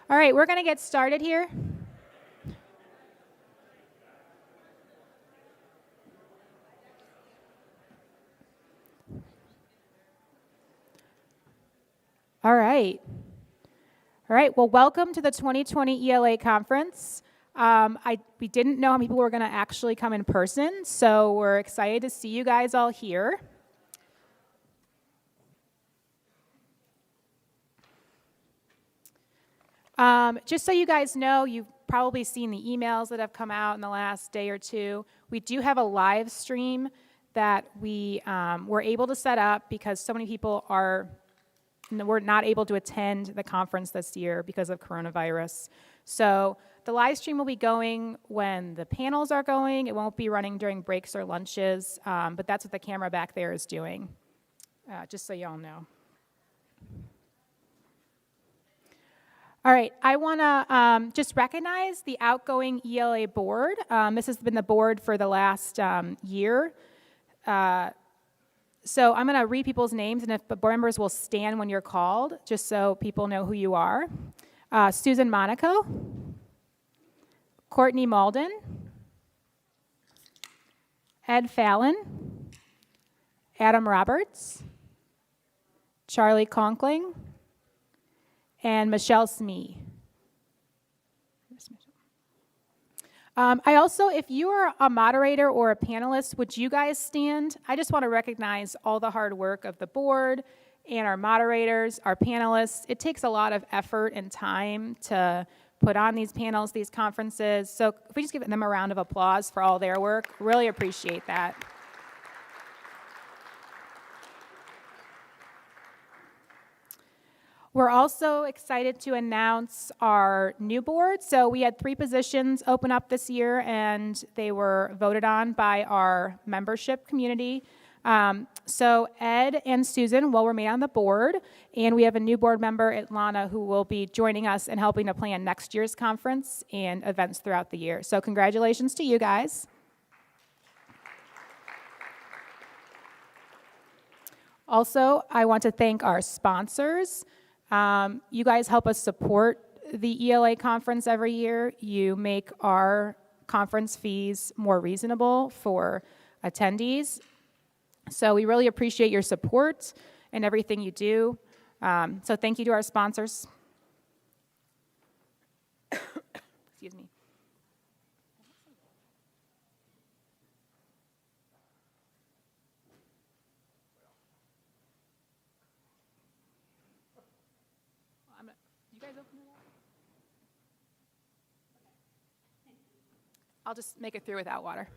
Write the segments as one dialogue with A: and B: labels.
A: All right, we're going to get started here. All right. All right, well, welcome to the 2020 ELA conference. We didn't know how many people were going to actually come in person, so we're excited to see you guys all here. Just so you guys know, you've probably seen the emails that have come out in the last day or two. We do have a live stream that we were able to set up because so many people were not able to attend the conference this year because of coronavirus. So the live stream will be going when the panels are going. It won't be running during breaks or lunches, but that's what the camera back there is doing, just so you all know. All right, I want to just recognize the outgoing ELA board. This has been the board for the last year. So I'm going to read people's names, and if the board members will stand when you're called, just so people know who you are. Susan Monaco, Courtney Malden, Ed Fallon, Adam Roberts, Charlie Conkling, and Michelle Smee. I also, if you are a moderator or a panelist, would you guys stand? I just want to recognize all the hard work of the board and our moderators, our panelists. It takes a lot of effort and time to put on these panels, these conferences. So if we just give them a round of applause for all their work, really appreciate that. We're also excited to announce our new board. So we had 3 positions open up this year, and they were voted on by our membership community. So Ed and Susan will remain on the board, and we have a new board member, Atlana, who will be joining us and helping to plan next year's conference and events throughout the year. So congratulations to you guys. Also, I want to thank our sponsors. You guys help us support the ELA conference every year. You make our conference fees more reasonable for attendees. So we really appreciate your support and everything you do. So thank you to our sponsors. Excuse me. I'll just make it through without water.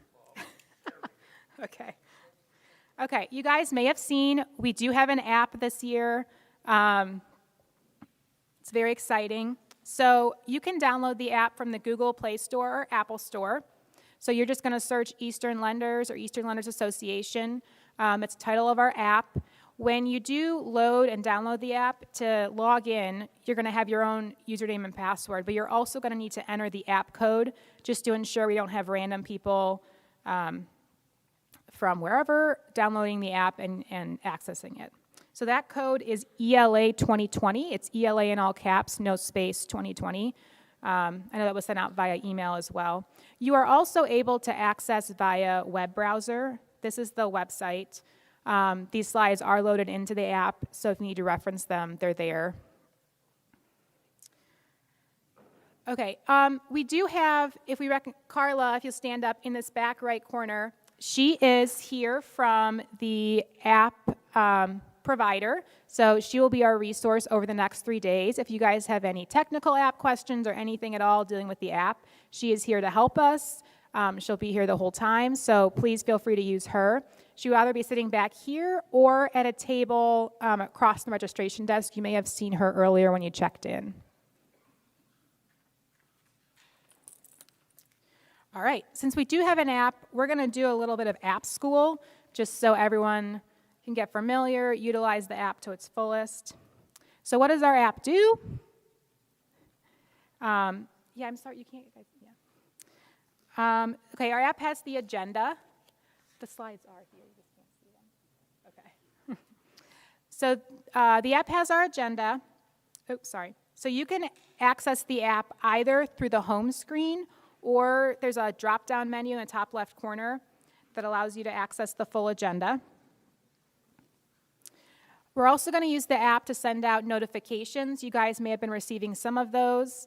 A: Okay. Okay, you guys may have seen, we do have an app this year. It's very exciting. So you can download the app from the Google Play Store or Apple Store. So you're just going to search Eastern Lenders or Eastern Lenders Association. It's the title of our app. When you do load and download the app, to log in, you're going to have your own username and password, but you're also going to need to enter the app code just to ensure we don't have random people from wherever downloading the app and accessing it. So that code is ELA 2020. It's ELA in all caps, no space, 2020. I know that was sent out via email as well. You are also able to access via web browser. This is the website. These slides are loaded into the app, so if you need to reference them, they're there. Okay, we do have, Carla, if you'll stand up in this back right corner, she is here from the app provider, so she will be our resource over the next 3 days. If you guys have any technical app questions or anything at all dealing with the app, she is here to help us. She'll be here the whole time, so please feel free to use her. She will either be sitting back here or at a table across the registration desk. You may have seen her earlier when you checked in. All right, since we do have an app, we're going to do a little bit of app school, just so everyone can get familiar, utilize the app to its fullest. So what does our app do? Yeah, I'm sorry, you can't, yeah. Okay, our app has the agenda. The slides are here, you just can't see them. Okay. So the app has our agenda. Oops, sorry. So you can access the app either through the home screen, or there's a drop-down menu in the top left corner that allows you to access the full agenda. We're also going to use the app to send out notifications. You guys may have been receiving some of those.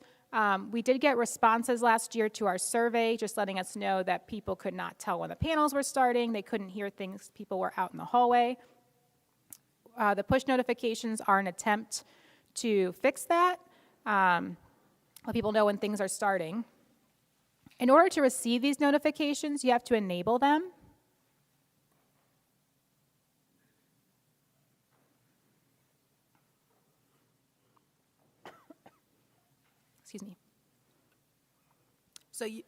A: We did get responses last year to our survey, just letting us know that people could not tell when the panels were starting. They couldn't hear things. People were out in the hallway. The push notifications are an attempt to fix that, let people know when things are starting. In order to receive these notifications, you have to enable them. Excuse me. So you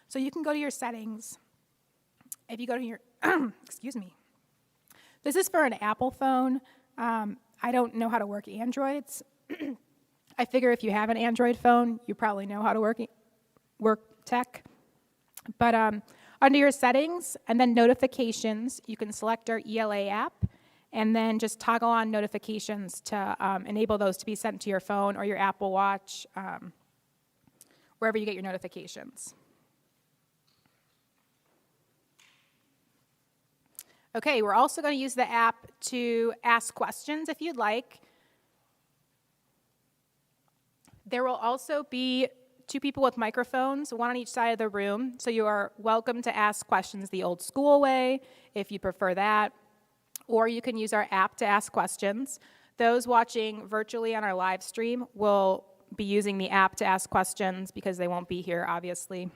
A: So you can go to your settings. If you go to your, excuse me. This is for an Apple phone. I don't know how to work Androids. I figure if you have an Android phone, you probably know how to work tech. But under your settings and then notifications, you can select our ELA app and then just toggle on notifications to enable those to be sent to your phone or your Apple Watch, wherever you get your notifications. Okay, we're also going to use the app to ask questions if you'd like. There will also be 2 people with microphones, 1 on each side of the room, so you are welcome to ask questions the old school way, if you prefer that, or you can use our app to ask questions. Those watching virtually on our live stream will be using the app to ask questions because they won't be here, obviously.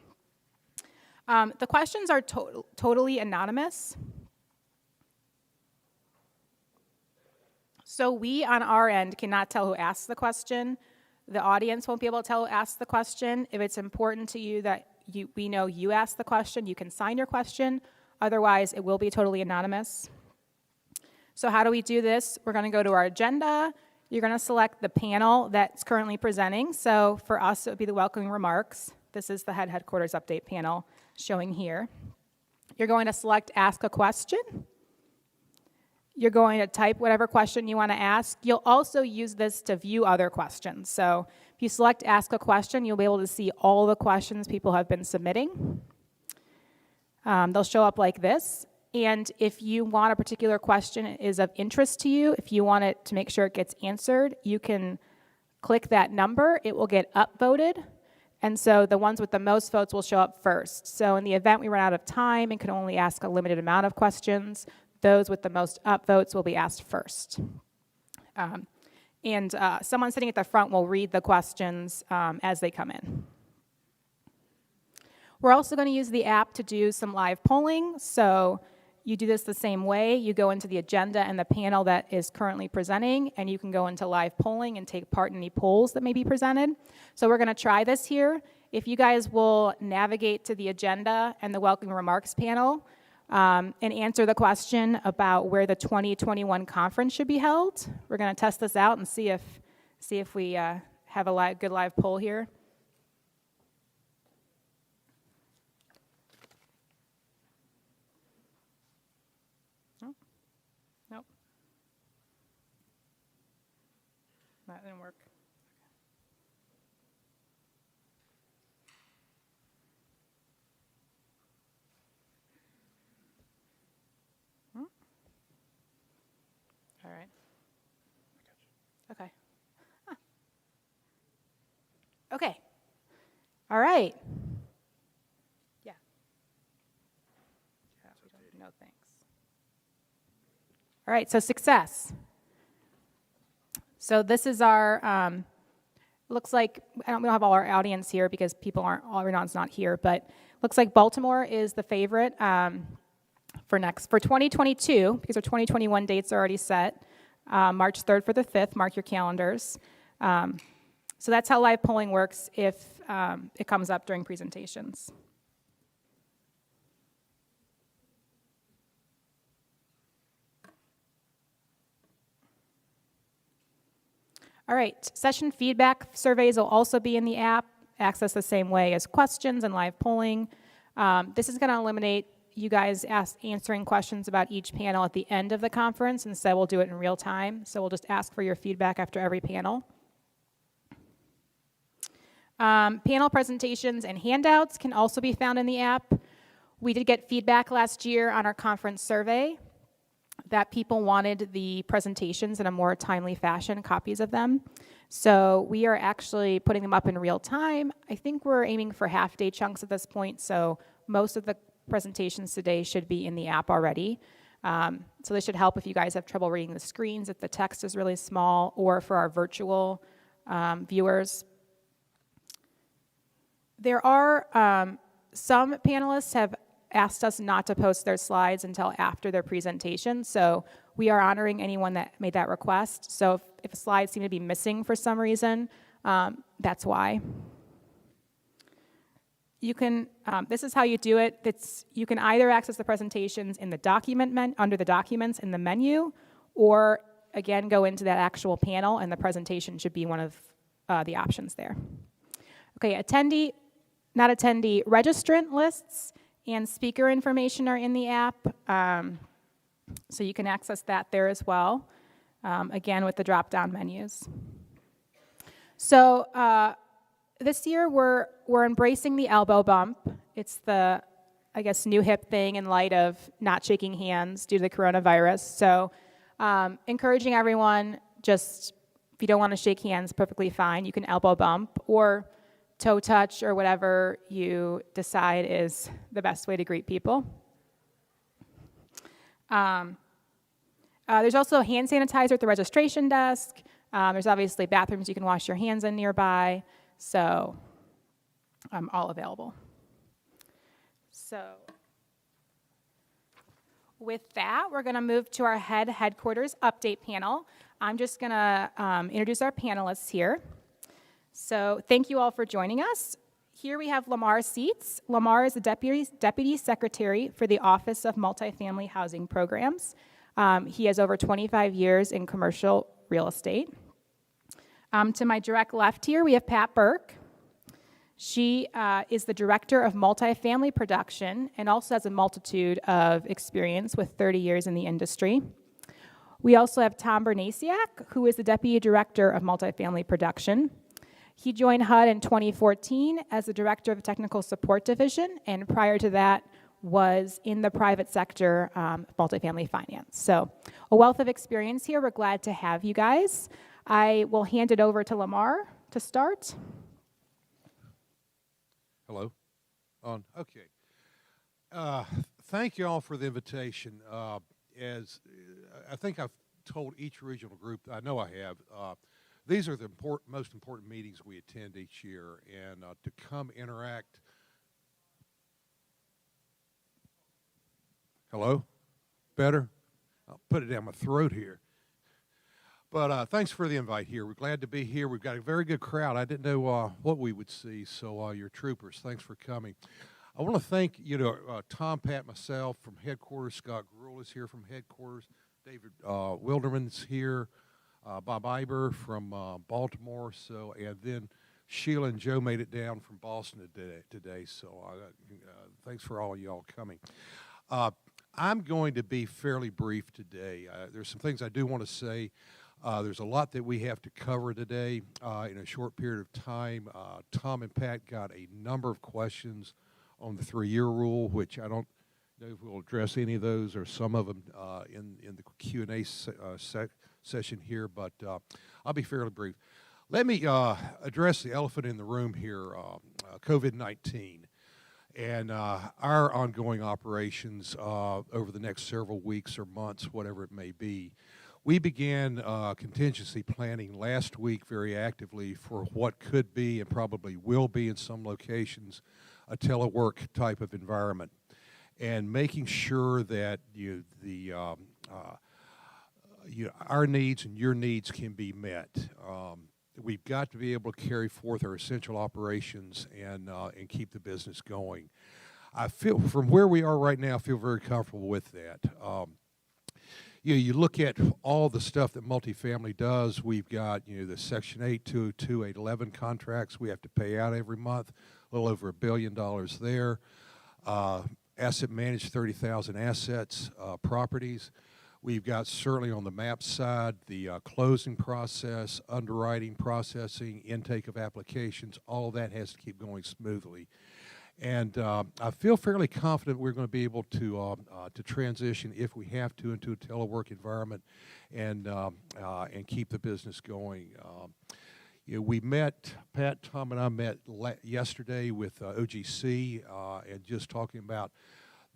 A: The questions are totally anonymous. So we, on our end, cannot tell who asked the question. The audience won't be able to tell who asked the question. If it's important to you that we know you asked the question, you can sign your question. Otherwise, it will be totally anonymous. So how do we do this? We're going to go to our agenda. You're going to select the panel that's currently presenting. So for us, it would be the welcoming remarks. This is the headquarters update panel showing here. You're going to select ask a question. You're going to type whatever question you want to ask. You'll also use this to view other questions. So if you select ask a question, you'll be able to see all the questions people have been submitting. They'll show up like this. And if you want a particular question is of interest to you, if you want it to make sure it gets answered, you can click that number. It will get upvoted. And so the ones with the most votes will show up first. So in the event we run out of time and can only ask a limited amount of questions, those with the most upvotes will be asked first. Someone sitting at the front will read the questions as they come in. We're also going to use the app to do some live polling. So you do this the same way. You go into the agenda and the panel that is currently presenting, and you can go into live polling and take part in any polls that may be presented. So we're going to try this here. If you guys will navigate to the agenda and the welcome remarks panel, and answer the question about where the 2021 conference should be held. We're going to test this out and see if we have a good live poll here. Nope. That didn't work. All right. Okay. Huh. Okay. All right. Yeah. No thanks. All right, so success. So this is our, looks like, we don't have all our audience here because everyone's not here, but looks like Baltimore is the favorite. For 2022, because our 2021 dates are already set, March 3rd for the 5th, mark your calendars. So that's how live polling works if it comes up during presentations. All right, session feedback surveys will also be in the app, accessed the same way as questions and live polling. This is going to eliminate you guys answering questions about each panel at the end of the conference. Instead, we'll do it in real time. So we'll just ask for your feedback after every panel. Panel presentations and handouts can also be found in the app. We did get feedback last year on our conference survey that people wanted the presentations in a more timely fashion, copies of them. So we are actually putting them up in real time. I think we're aiming for half-day chunks at this point, so most of the presentations today should be in the app already. So this should help if you guys have trouble reading the screens, if the text is really small, or for our virtual viewers. There are some panelists have asked us not to post their slides until after their presentation, so we are honoring anyone that made that request. So if slides seem to be missing for some reason, that's why. You can, this is how you do it. You can either access the presentations in the document under the documents in the menu, or again, go into that actual panel, and the presentation should be one of the options there. Okay, not attendee, registrant lists and speaker information are in the app, so you can access that there as well, again with the drop-down menus. So this year we're embracing the elbow bump. It's the, I guess, new hip thing in light of not shaking hands due to the coronavirus. So encouraging everyone, just if you don't want to shake hands, perfectly fine. You can elbow bump or toe touch or whatever you decide is the best way to greet people. There's also hand sanitizer at the registration desk. There's obviously bathrooms you can wash your hands in nearby, so all available. So with that, we're going to move to our headquarters update panel. I'm just going to introduce our panelists here. So thank you all for joining us. Here we have Lamar Seats. Lamar is the Deputy Secretary for the Office of Multifamily Housing Programs. He has over 25 years in commercial real estate. To my direct left here, we have Pat Burke. She is the Director of Multifamily Production and also has a multitude of experience with 30 years in the industry. We also have Tom Bernasiak, who is the Deputy Director of Multifamily Production. He joined HUD in 2014 as the Director of the Technical Support Division, and prior to that was in the private sector multifamily finance. So a wealth of experience here. We're glad to have you guys. I will hand it over to Lamar to start.
B: Hello. On. Okay. Thank you all for the invitation. As I think I've told each regional group, I know I have, these are the most important meetings we attend each year, and to come interact. Hello? Better? I'll put it down my throat here. But thanks for the invite here. We're glad to be here. We've got a very good crowd. I didn't know what we would see, so you're troopers. Thanks for coming. I want to thank Tom, Pat, myself from headquarters. Scott Gruel is here from headquarters. David Wilderman's here. Bob Iber from Baltimore. So, and then Sheila and Joe made it down from Boston today. So thanks for all y'all coming. I'm going to be fairly brief today. There's some things I do want to say. There's a lot that we have to cover today in a short period of time. Tom and Pat got a number of questions on the 3-year rule, which I don't know if we'll address any of those or some of them in the Q&A session here, but I'll be fairly brief. Let me address the elephant in the room here, COVID-19, and our ongoing operations over the next several weeks or months, whatever it may be. We began contingency planning last week very actively for what could be and probably will be in some locations a telework type of environment, and making sure that our needs and your needs can be met. We've got to be able to carry forth our essential operations and keep the business going. I feel, from where we are right now, I feel very comfortable with that. You look at all the stuff that multifamily does. We've got the Section 8, 202, 811 contracts we have to pay out every month, a little over $1 billion there. asset managed 30,000 assets, properties. We've got certainly on the MAP side, the closing process, underwriting, processing, intake of applications, all of that has to keep going smoothly. And I feel fairly confident we're going to be able to transition, if we have to, into a telework environment and keep the business going. You know, we met, Pat, Tom, and I met yesterday with OGC and just talking about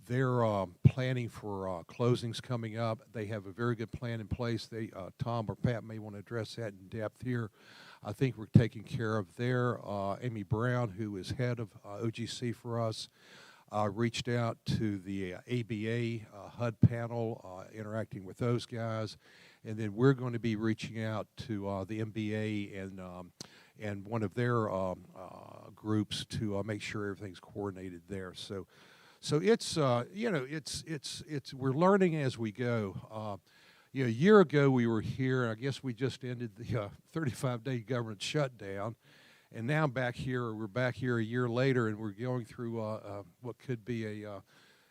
B: their planning for closings coming up. They have a very good plan in place. They, Tom or Pat may want to address that in depth here. I think we're taking care of their Amy Brown, who is head of OGC for us, reached out to the ABA HUD panel, interacting with those guys, and then we're going to be reaching out to the MBA and one of their groups to make sure everything's coordinated there. So it's you know, it's we're learning as we go. You know, a year ago we were here, and I guess we just ended the 35-day government shutdown, and now we're back here a year later, and we're going through what could be a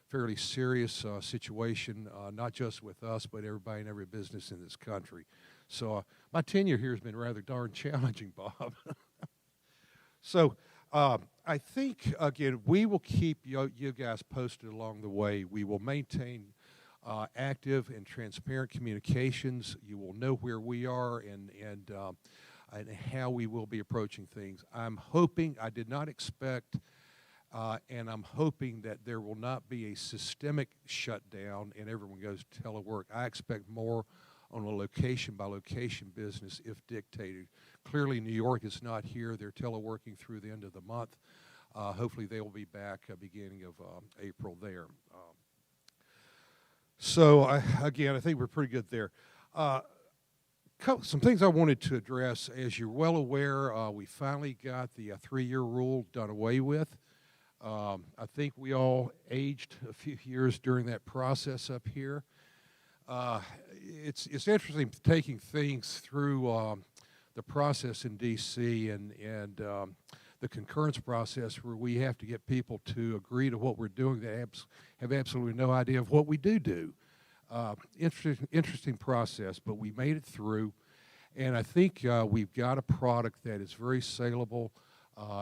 B: fairly serious situation, not just with us, but everybody and every business in this country. So my tenure here has been rather darn challenging, Bob. So I think, again, we will keep you guys posted along the way. We will maintain active and transparent communications. You will know where we are and how we will be approaching things. I'm hoping, I did not expect, and I'm hoping that there will not be a systemic shutdown and everyone goes to telework. I expect more on a location-by-location business if dictated. Clearly, New York is not here. They're teleworking through the end of the month. Hopefully, they will be back beginning of April there. So, I think we're pretty good there. Some things I wanted to address. As you're well aware, we finally got the 3-year rule done away with. I think we all aged a few years during that process up here. It's interesting taking things through the process in D.C. and the concurrence process, where we have to get people to agree to what we're doing that have absolutely no idea of what we do. Interesting process, but we made it through, and I think we've got a product that is very saleable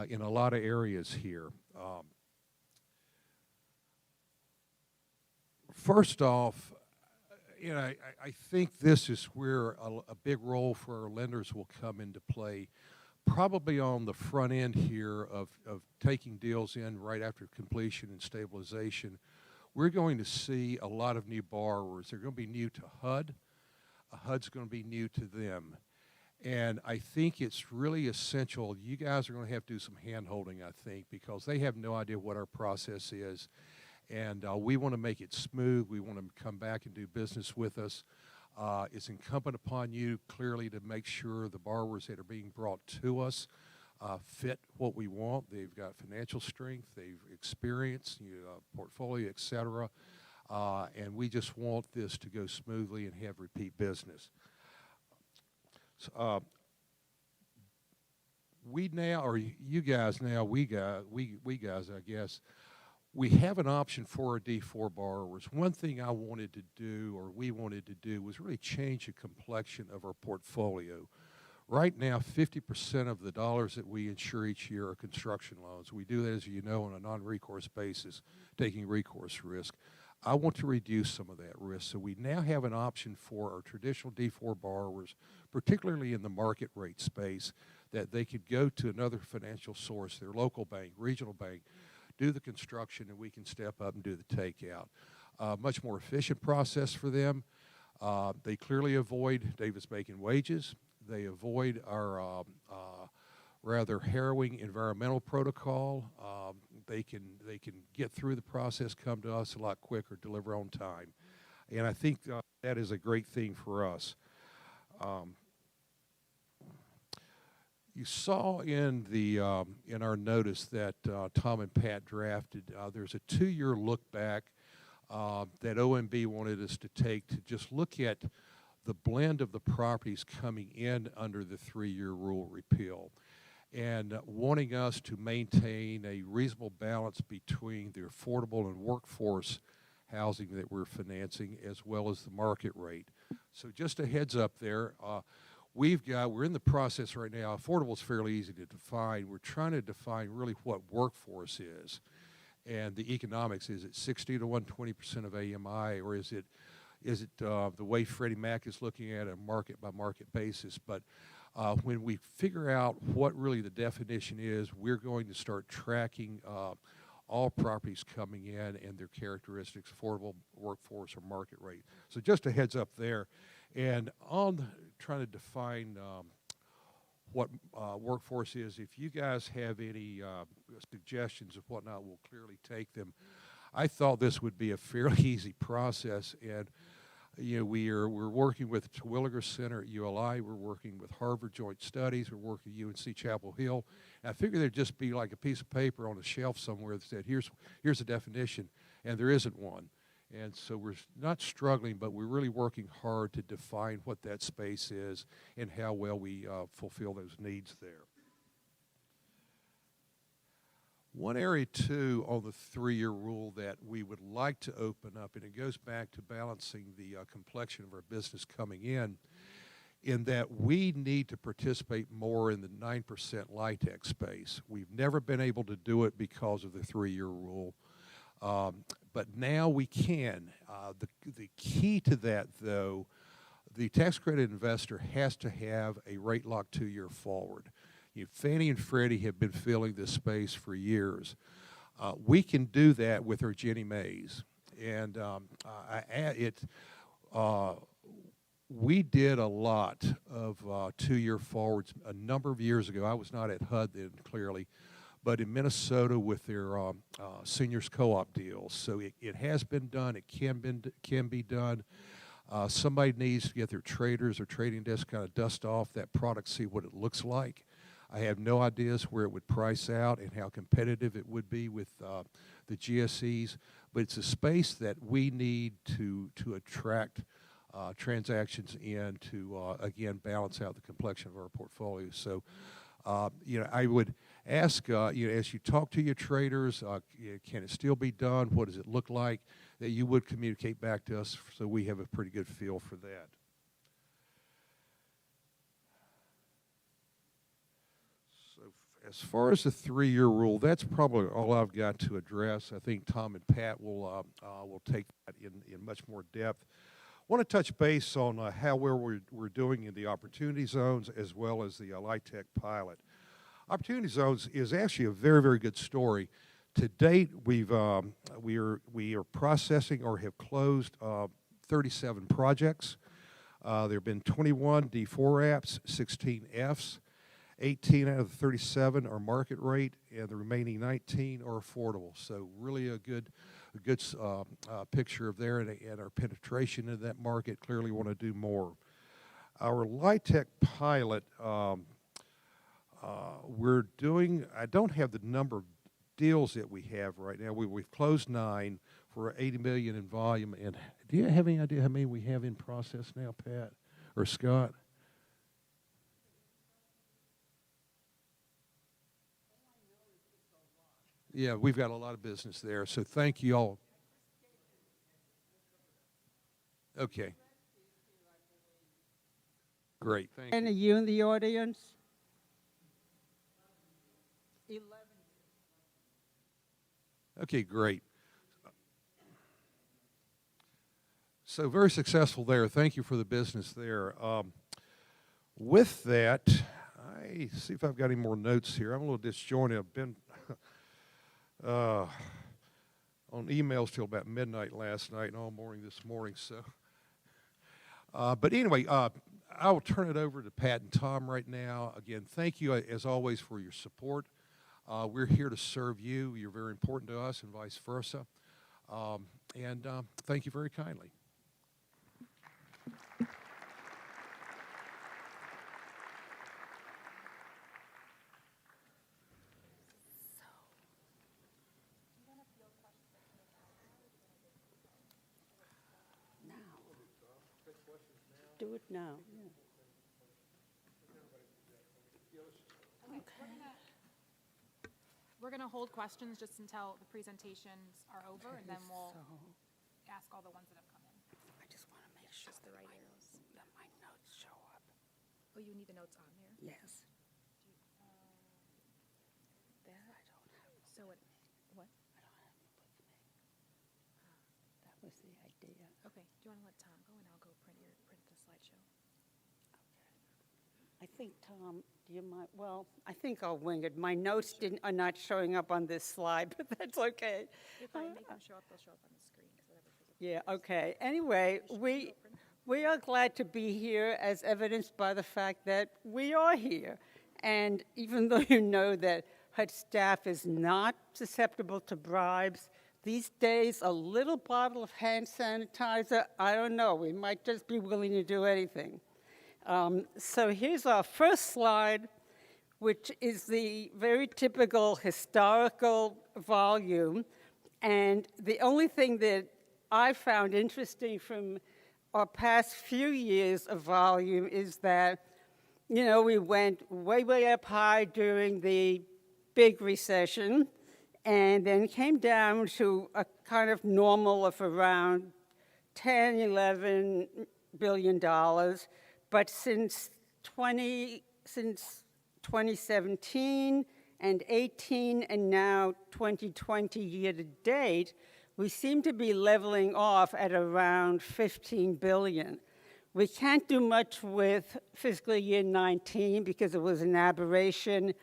B: in a lot of areas here. First off, you know, I think this is where a big role for our lenders will come into play, probably on the front end here of taking deals in right after completion and stabilization. We're going to see a lot of new borrowers. They're going to be new to HUD. HUD's going to be new to them. And I think it's really essential. You guys are going to have to do some hand-holding, I think, because they have no idea what our process is. And we want to make it smooth. We want them to come back and do business with us. It's incumbent upon you, clearly, to make sure the borrowers that are being brought to us fit what we want. They've got financial strength, they've experience, portfolio, et cetera. And we just want this to go smoothly and have repeat business. So, we now, or you guys now, we guys, I guess, we have an option for our D4 borrowers. One thing I wanted to do, or we wanted to do, was really change the complexion of our portfolio. Right now, 50% of the dollars that we insure each year are construction loans. We do that, as you know, on a non-recourse basis, taking recourse risk. I want to reduce some of that risk, so we now have an option for our traditional D4 borrowers, particularly in the market rate space, that they could go to another financial source, their local bank, regional bank, do the construction, and we can step up and do the takeout. Much more efficient process for them. They clearly avoid Davis-Bacon wages. They avoid our rather harrowing environmental protocol. They can get through the process, come to us a lot quicker, deliver on time. And I think that is a great thing for us. You saw in in our notice that Tom and Pat drafted, there's a 2-year look back that OMB wanted us to take to just look at the blend of the properties coming in under the 3-year rule repeal. and wanting us to maintain a reasonable balance between the affordable and workforce housing that we're financing as well as the market rate. So just a heads up there, we're in the process right now. Affordable is fairly easy to define. We're trying to define really what workforce is. And the economics, is it 60 to 120% of AMI, or is it the way Freddie Mac is looking at it, a market by market basis? But when we figure out what really the definition is, we're going to start tracking all properties coming in and their characteristics, affordable, workforce, or market rate. So just a heads up there. And on trying to define what workforce is, if you guys have any suggestions of whatnot, we'll clearly take them. I thought this would be a fairly easy process, and we're working with Terwilliger Center at ULI. We're working with Harvard Joint Studies. We're working with UNC Chapel Hill. And I figured there'd just be like a piece of paper on a shelf somewhere that said, here's a definition, and there isn't one. And so we're not struggling, but we're really working hard to define what that space is and how well we fulfill those needs there. One area, too, on the 3-year rule that we would like to open up, and it goes back to balancing the complexion of our business coming in that we need to participate more in the 9% LIHTC space. We've never been able to do it because of the 3-year rule, but now we can. The key to that, though, the tax credit investor has to have a rate lock 2-year forward. Fannie and Freddie have been filling this space for years. We can do that with our Ginnie Maes. And we did a lot of 2-year forwards a number of years ago. I was not at HUD then, clearly, but in Minnesota with their seniors co-op deals. So it has been done. It can be done. Somebody needs to get their traders or trading desk kind of dust off that product, see what it looks like. I have no ideas where it would price out and how competitive it would be with the GSEs, but it's a space that we need to attract transactions in to, again, balance out the complexion of our portfolio. So, I would ask, as you talk to your traders, can it still be done? What does it look like? That you would communicate back to us so we have a pretty good feel for that. As far as the 3-year rule, that's probably all I've got to address. I think Tom and Pat will take that in much more depth. I want to touch base on how well we're doing in the opportunity zones as well as the LIHTC pilot. Opportunity zones is actually a very, very good story. To date, we are processing or have closed 37 projects. There have been 21 D4 apps, 16 Fs. 18 out of the 37 are market rate, and the remaining 19 are affordable. So really a good picture of there, and our penetration in that market. Clearly want to do more. Our LIHTC pilot, we're doing. I don't have the number of deals that we have right now. We've closed 9 for $80 million in volume. And do you have any idea how many we have in process now, Pat or Scott? Yeah, we've got a lot of business there, so thank you all. Okay. Great, thank
C: And
B: you.
C: are you in the audience? 11.
B: Okay, great. So very successful there. Thank you for the business there. With that, I see if I've got any more notes here. I'm a little disjointed. I've been on emails till about midnight last night and all morning this morning. So, but anyway, I will turn it over to Pat and Tom right now. Again, thank you as always for your support. We're here to serve you. You're very important to us, and vice versa. And thank you very kindly.
C: Do it now.
A: We're going we're going to hold questions just until the presentations are over, and then we'll ask all the ones that have come in.
C: I just want to make sure
A: the right arrows.
C: that my notes show up.
A: Oh, you need the notes on there?
C: Yes.
A: There?
C: I don't have,
A: So what?
C: I don't have them with me. That was the idea.
A: Okay, do you want to let Tom go, and I'll go print the slideshow?
C: I think, Tom, do you mind, well, I think I'll wing it. My notes are not showing up on this slide, but that's okay.
A: If I make them show up, they'll show up on the screen, because whatever shows up.
C: Yeah, okay. Anyway, we are glad to be here, as evidenced by the fact that we are here. And even though you know that HUD staff is not susceptible to bribes, these days, a little bottle of hand sanitizer, I don't know, we might just be willing to do anything. So here's our first slide, which is the very typical historical volume. And the only thing that I found interesting from our past few years of volume is that, you know, we went way, way up high during the big recession and then came down to a kind of normal of around 10, 11 billion dollars. But since 2017 and 18 and now 2020 year to date, we seem to be leveling off at around 15 billion. We can't do much with fiscal year 19 because it was an aberration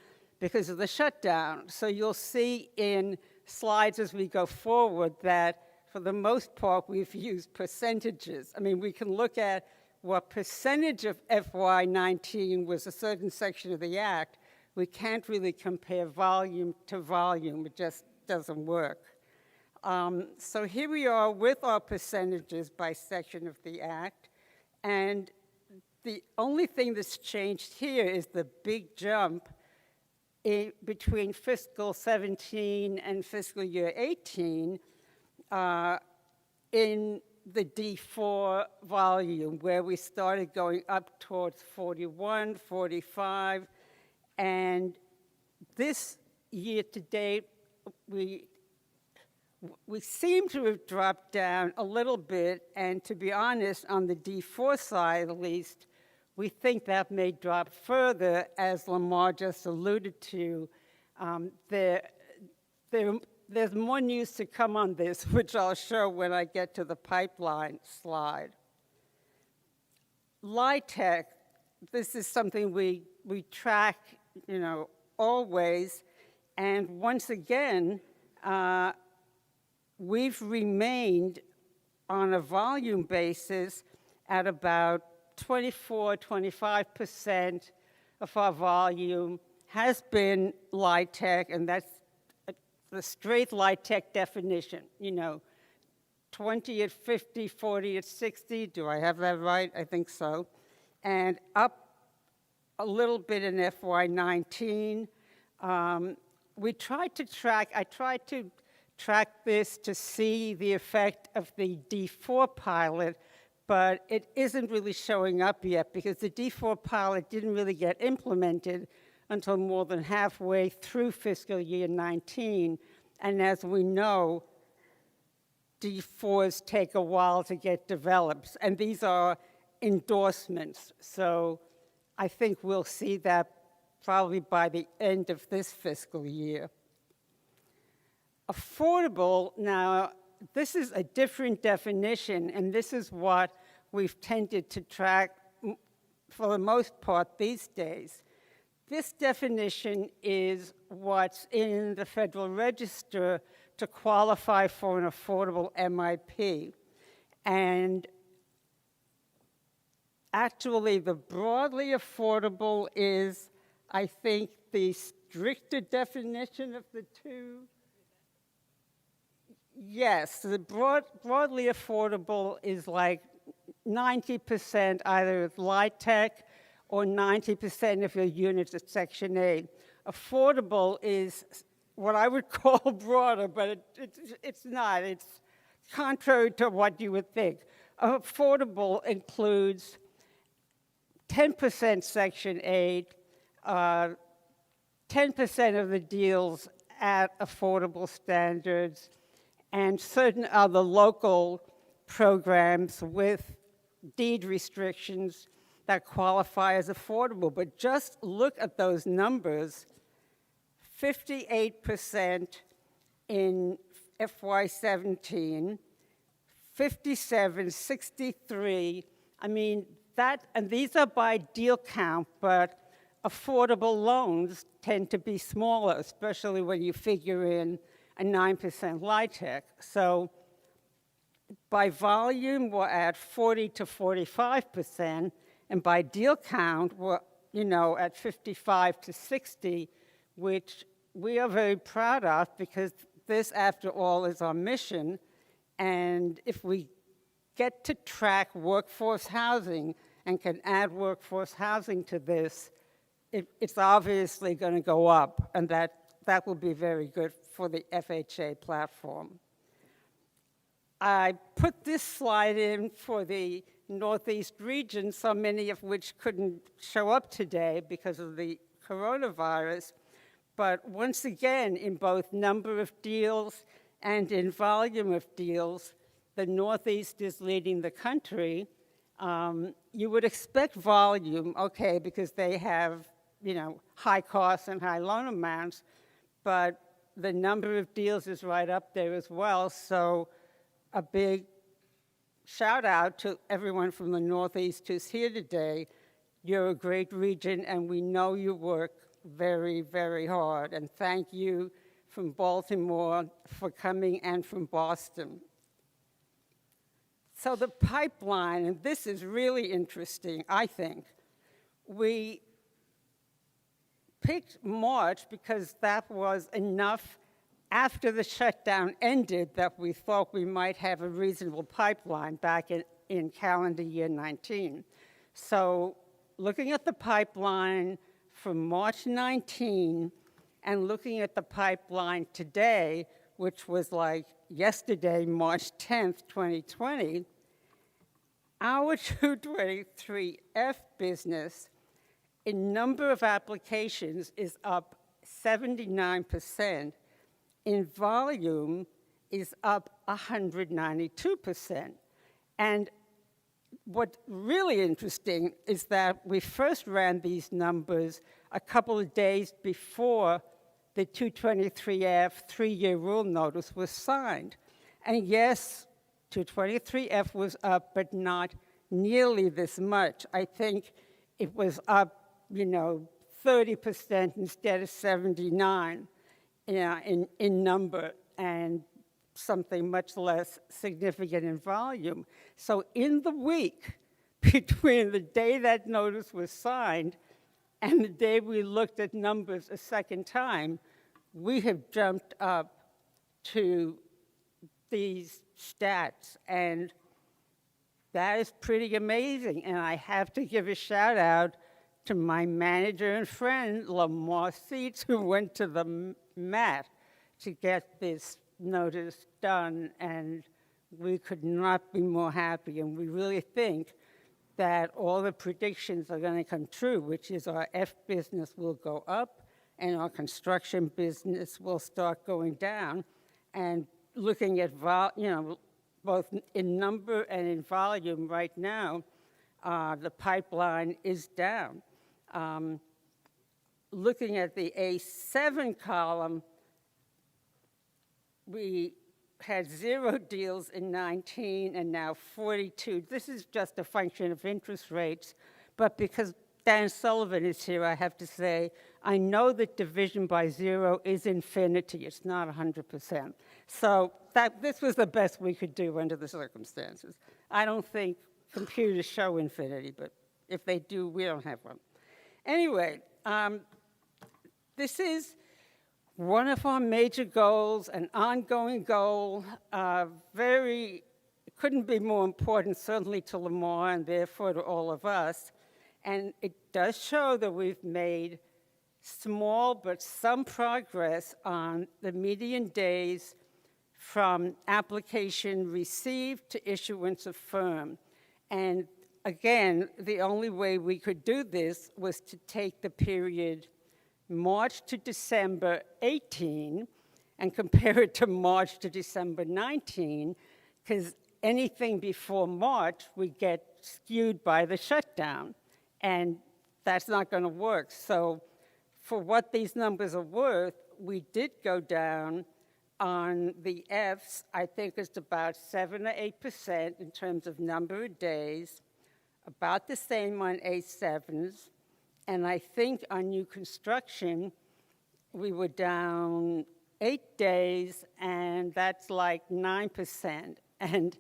C: because of the shutdown. So you'll see in slides as we go forward that for the most part we've used percentages. I mean, we can look at what percentage of FY19 was a certain section of the Act. We can't really compare volume to volume. It just doesn't work. So here we are with our percentages by section of the Act. And the only thing that's changed here is the big jump between fiscal 17 and fiscal year 18 in the D4 volume, where we started going up towards 41, 45, and this year to date, we seem to have dropped down a little bit, and to be honest, on the D4 side at least, we think that may drop further, as Lamar just alluded to. There's more news to come on this, which I'll show when I get to the pipeline slide. LIHTC, this is something we track, you know, always, and once again, we've remained on a volume basis at about 24-25% of our volume has been LIHTC, and that's the straight LIHTC definition, you know, 20 at 50, 40 at 60. Do I have that right? I think so. And up a little bit in FY19. I tried to track this to see the effect of the D4 pilot, but it isn't really showing up yet because the D4 pilot didn't really get implemented until more than halfway through fiscal year 19. And as we know, D4s take a while to get developed. And these are endorsements. So I think we'll see that probably by the end of this fiscal year. Affordable, now, this is a different definition, and this is what we've tended to track for the most part these days. This definition is what's in the Federal Register to qualify for an affordable MIP. And actually, the broadly affordable is, I think, the stricter definition of the two. Yes, the broadly affordable is like 90% either LIHTC or 90% of your units at Section 8. Affordable is what I would call broader, but it's not. It's contrary to what you would think. Affordable includes 10% Section 8, 10% of the deals at affordable standards and certain other local programs with deed restrictions that qualify as affordable. But just look at those numbers, 58% in FY17, 57, 63. I mean, and these are by deal count, but affordable loans tend to be smaller, especially when you figure in a 9% LIHTC. So by volume, we're at 40 to 45%, and by deal count, we're at 55 to 60, which we are very proud of because this, after all, is our mission. And if we get to track workforce housing and can add workforce housing to this, it's obviously going to go up, and that will be very good for the FHA platform. I put this slide in for the Northeast region, so many of which couldn't show up today because of the coronavirus. But once again, in both number of deals and in volume of deals, the Northeast is leading the country. You would expect volume, okay, because they have, high costs and high loan amounts, but the number of deals is right up there as well. So a big shout out to everyone from the Northeast who's here today. You're a great region, and we know you work very, very hard. And thank you from Baltimore for coming, and from Boston. So the pipeline, and this is really interesting, I think. We picked March because that was enough after the shutdown ended that we thought we might have a reasonable pipeline back in calendar year 19. So looking at the pipeline from March 19 and looking at the pipeline today, which was like yesterday, March 10th, 2020, our 223F business in number of applications is up 79%. In volume is up 192%. And what's really interesting is that we first ran these numbers a couple of days before the 223F three-year rule notice was signed. And yes, 223F was up, but not nearly this much. I think it was up, 30% instead of 79 in number, and something much less significant in volume. So in the week between the day that notice was signed and the day we looked at numbers a second time, we have jumped up to these stats, and that is pretty amazing. And I have to give a shout out to my manager and friend, Lamar Seats, who went to the mat to get this notice done, and we could not be more happy. And we really think that all the predictions are going to come true, which is our F business will go up and our construction business will start going down. And looking at both in number and in volume right now, the pipeline is down. Looking at the A7 column, we had 0 deals in 19 and now 42. This is just a function of interest rates, but because Dan Sullivan is here, I have to say, I know that division by 0 is infinity. It's not 100%. So this was the best we could do under the circumstances. I don't think computers show infinity, but if they do, we don't have one. Anyway, this is one of our major goals, an ongoing goal, couldn't be more important, certainly to Lamar and therefore to all of us. And it does show that we've made small but some progress on the median days from application received to issuance of firm. And again, the only way we could do this was to take the period March to December 18, and compare it to March to December 19, because anything before March, we get skewed by the shutdown, and that's not going to work. So for what these numbers are worth, we did go down on the Fs. I think it's about 7 or 8% in terms of number of days, about the same on A7s, and I think on new construction, we were down 8 days, and that's like 9%. And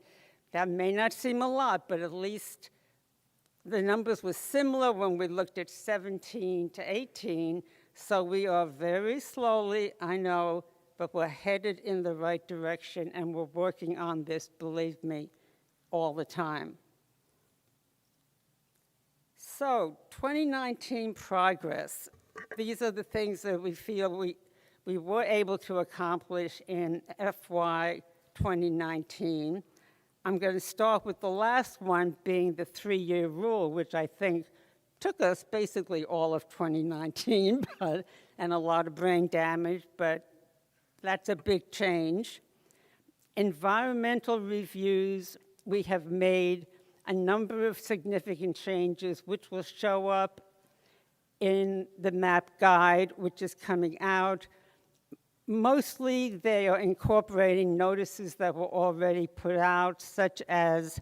C: that may not seem a lot, but at least the numbers were similar when we looked at 17 to 18. So we are very slowly, I know, but we're headed in the right direction, and we're working on this, believe me, all the time. So 2019 progress. These are the things that we feel we were able to accomplish in FY 2019. I'm going to start with the last one being the 3-year rule, which I think took us basically all of 2019 and a lot of brain damage, but that's a big change. Environmental reviews, we have made a number of significant changes which will show up in the MAP guide, which is coming out. Mostly they are incorporating notices that were already put out, such as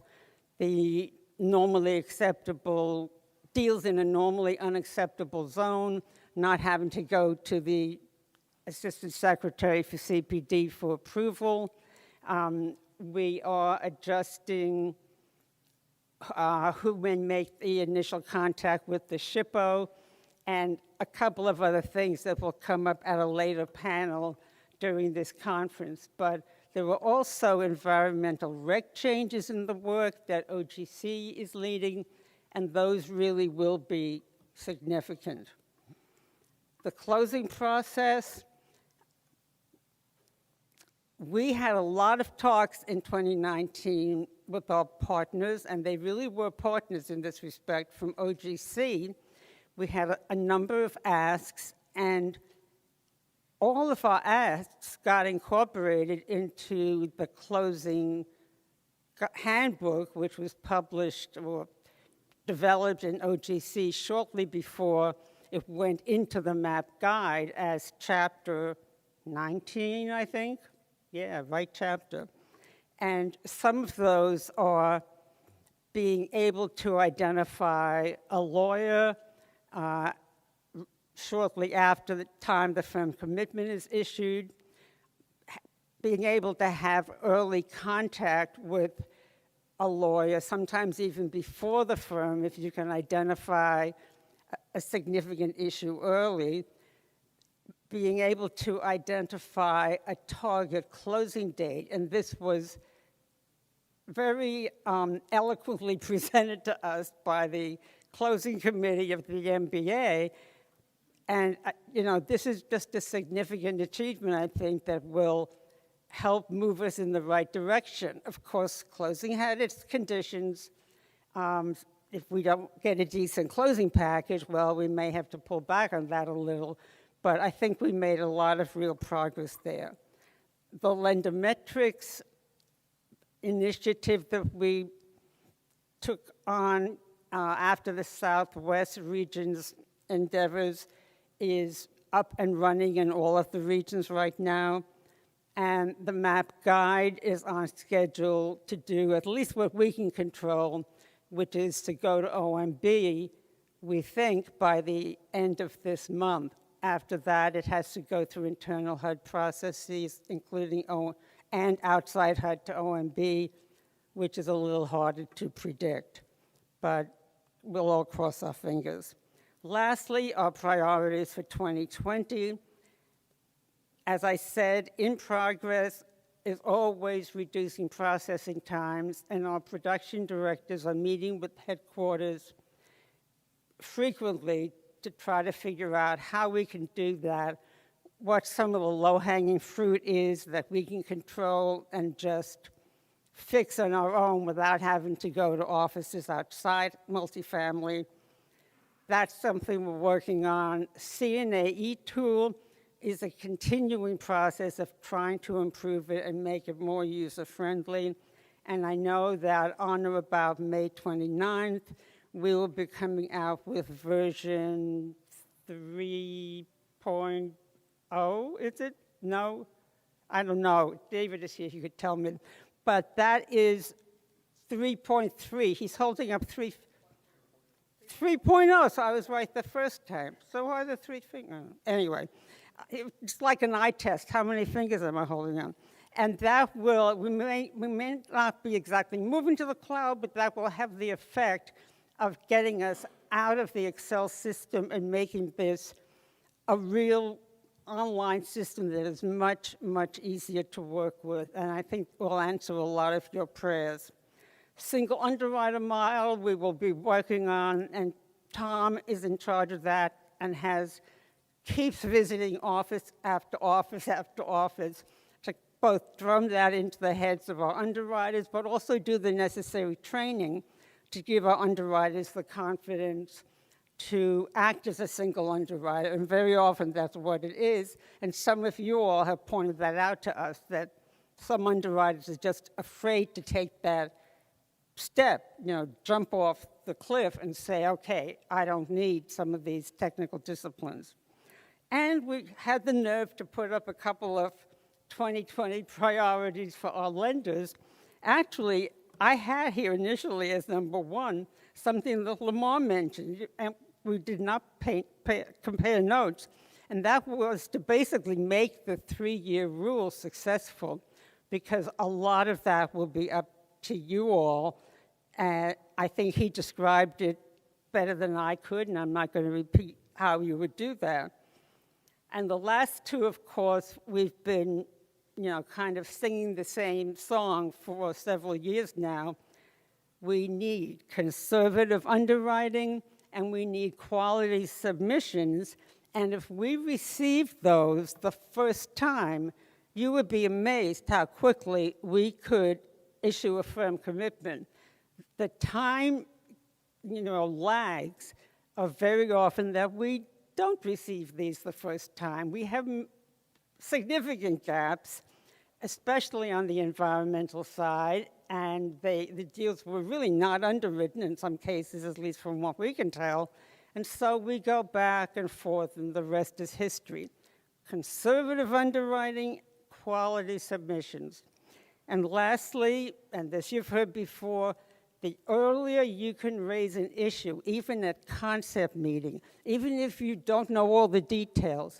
C: the normally acceptable deals in a normally unacceptable zone, not having to go to the Assistant Secretary for CPD for approval. We are adjusting who may make the initial contact with the SHPO, and a couple of other things that will come up at a later panel during this conference. But there were also environmental reg changes in the work that OGC is leading, and those really will be significant. The closing process, we had a lot of talks in 2019 with our partners, and they really were partners in this respect from OGC. We had a number of asks, and all of our asks got incorporated into the closing handbook, which was published or developed in OGC shortly before it went into the MAP guide as chapter 19, I think. Yeah, right chapter. And some of those are being able to identify a lawyer shortly after the time the firm commitment is issued, being able to have early contact with a lawyer, sometimes even before the firm, if you can identify a significant issue early, being able to identify a target closing date, and this was very eloquently presented to us by the closing committee of the MBA, and this is just a significant achievement, I think, that will help move us in the right direction. Of course, closing had its conditions. If we don't get a decent closing package, well, we may have to pull back on that a little, but I think we made a lot of real progress there. The Lendometrics initiative that we took on after the Southwest region's endeavors is up and running in all of the regions right now. And the MAP guide is on schedule to do at least what we can control, which is to go to OMB, we think, by the end of this month. After that, it has to go through internal HUD processes, including and outside HUD to OMB, which is a little harder to predict. But we'll all cross our fingers. Lastly, our priorities for 2020. As I said, in progress is always reducing processing times, and our production directors are meeting with headquarters frequently to try to figure out how we can do that, what some of the low-hanging fruit is that we can control and just fix on our own without having to go to offices outside multifamily. That's something we're working on. CNAE tool is a continuing process of trying to improve it and make it more user-friendly. And I know that on or about May 29th, we will be coming out with version 3.0, is it? No? I don't know. David is here, he could tell me. But that is 3.3. He's holding up 3.0, so I was right the first time. So why the three fingers? Anyway, it's like an eye test. How many fingers am I holding on? And that will, we may not be exactly moving to the cloud, but that will have the effect of getting us out of the Excel system and making this a real online system that is much, much easier to work with, and I think will answer a lot of your prayers. Single underwriter model we will be working on, and Tom is in charge of that and keeps visiting office after office after office to both drum that into the heads of our underwriters, but also do the necessary training to give our underwriters the confidence to act as a single underwriter, and very often that's what it is. And some of you all have pointed that out to us, that some underwriters are just afraid to take that step, jump off the cliff and say, okay, I don't need some of these technical disciplines. And we had the nerve to put up a couple of 2020 priorities for our lenders. Actually, I had here initially as number one something that Lamar mentioned, and we did not compare notes, and that was to basically make the 3-year rule successful, because a lot of that will be up to you all. And I think he described it better than I could, and I'm not going to repeat how you would do that. And the last two, of course, we've been, kind of singing the same song for several years now. We need conservative underwriting, and we need quality submissions. And if we receive those the first time, you would be amazed how quickly we could issue a firm commitment. The time, lags are very often that we don't receive these the first time. We have significant gaps, especially on the environmental side, and the deals were really not underwritten in some cases, at least from what we can tell. And so we go back and forth, and the rest is history. Conservative underwriting, quality submissions. And lastly, and this you've heard before, the earlier you can raise an issue, even at concept meeting, even if you don't know all the details,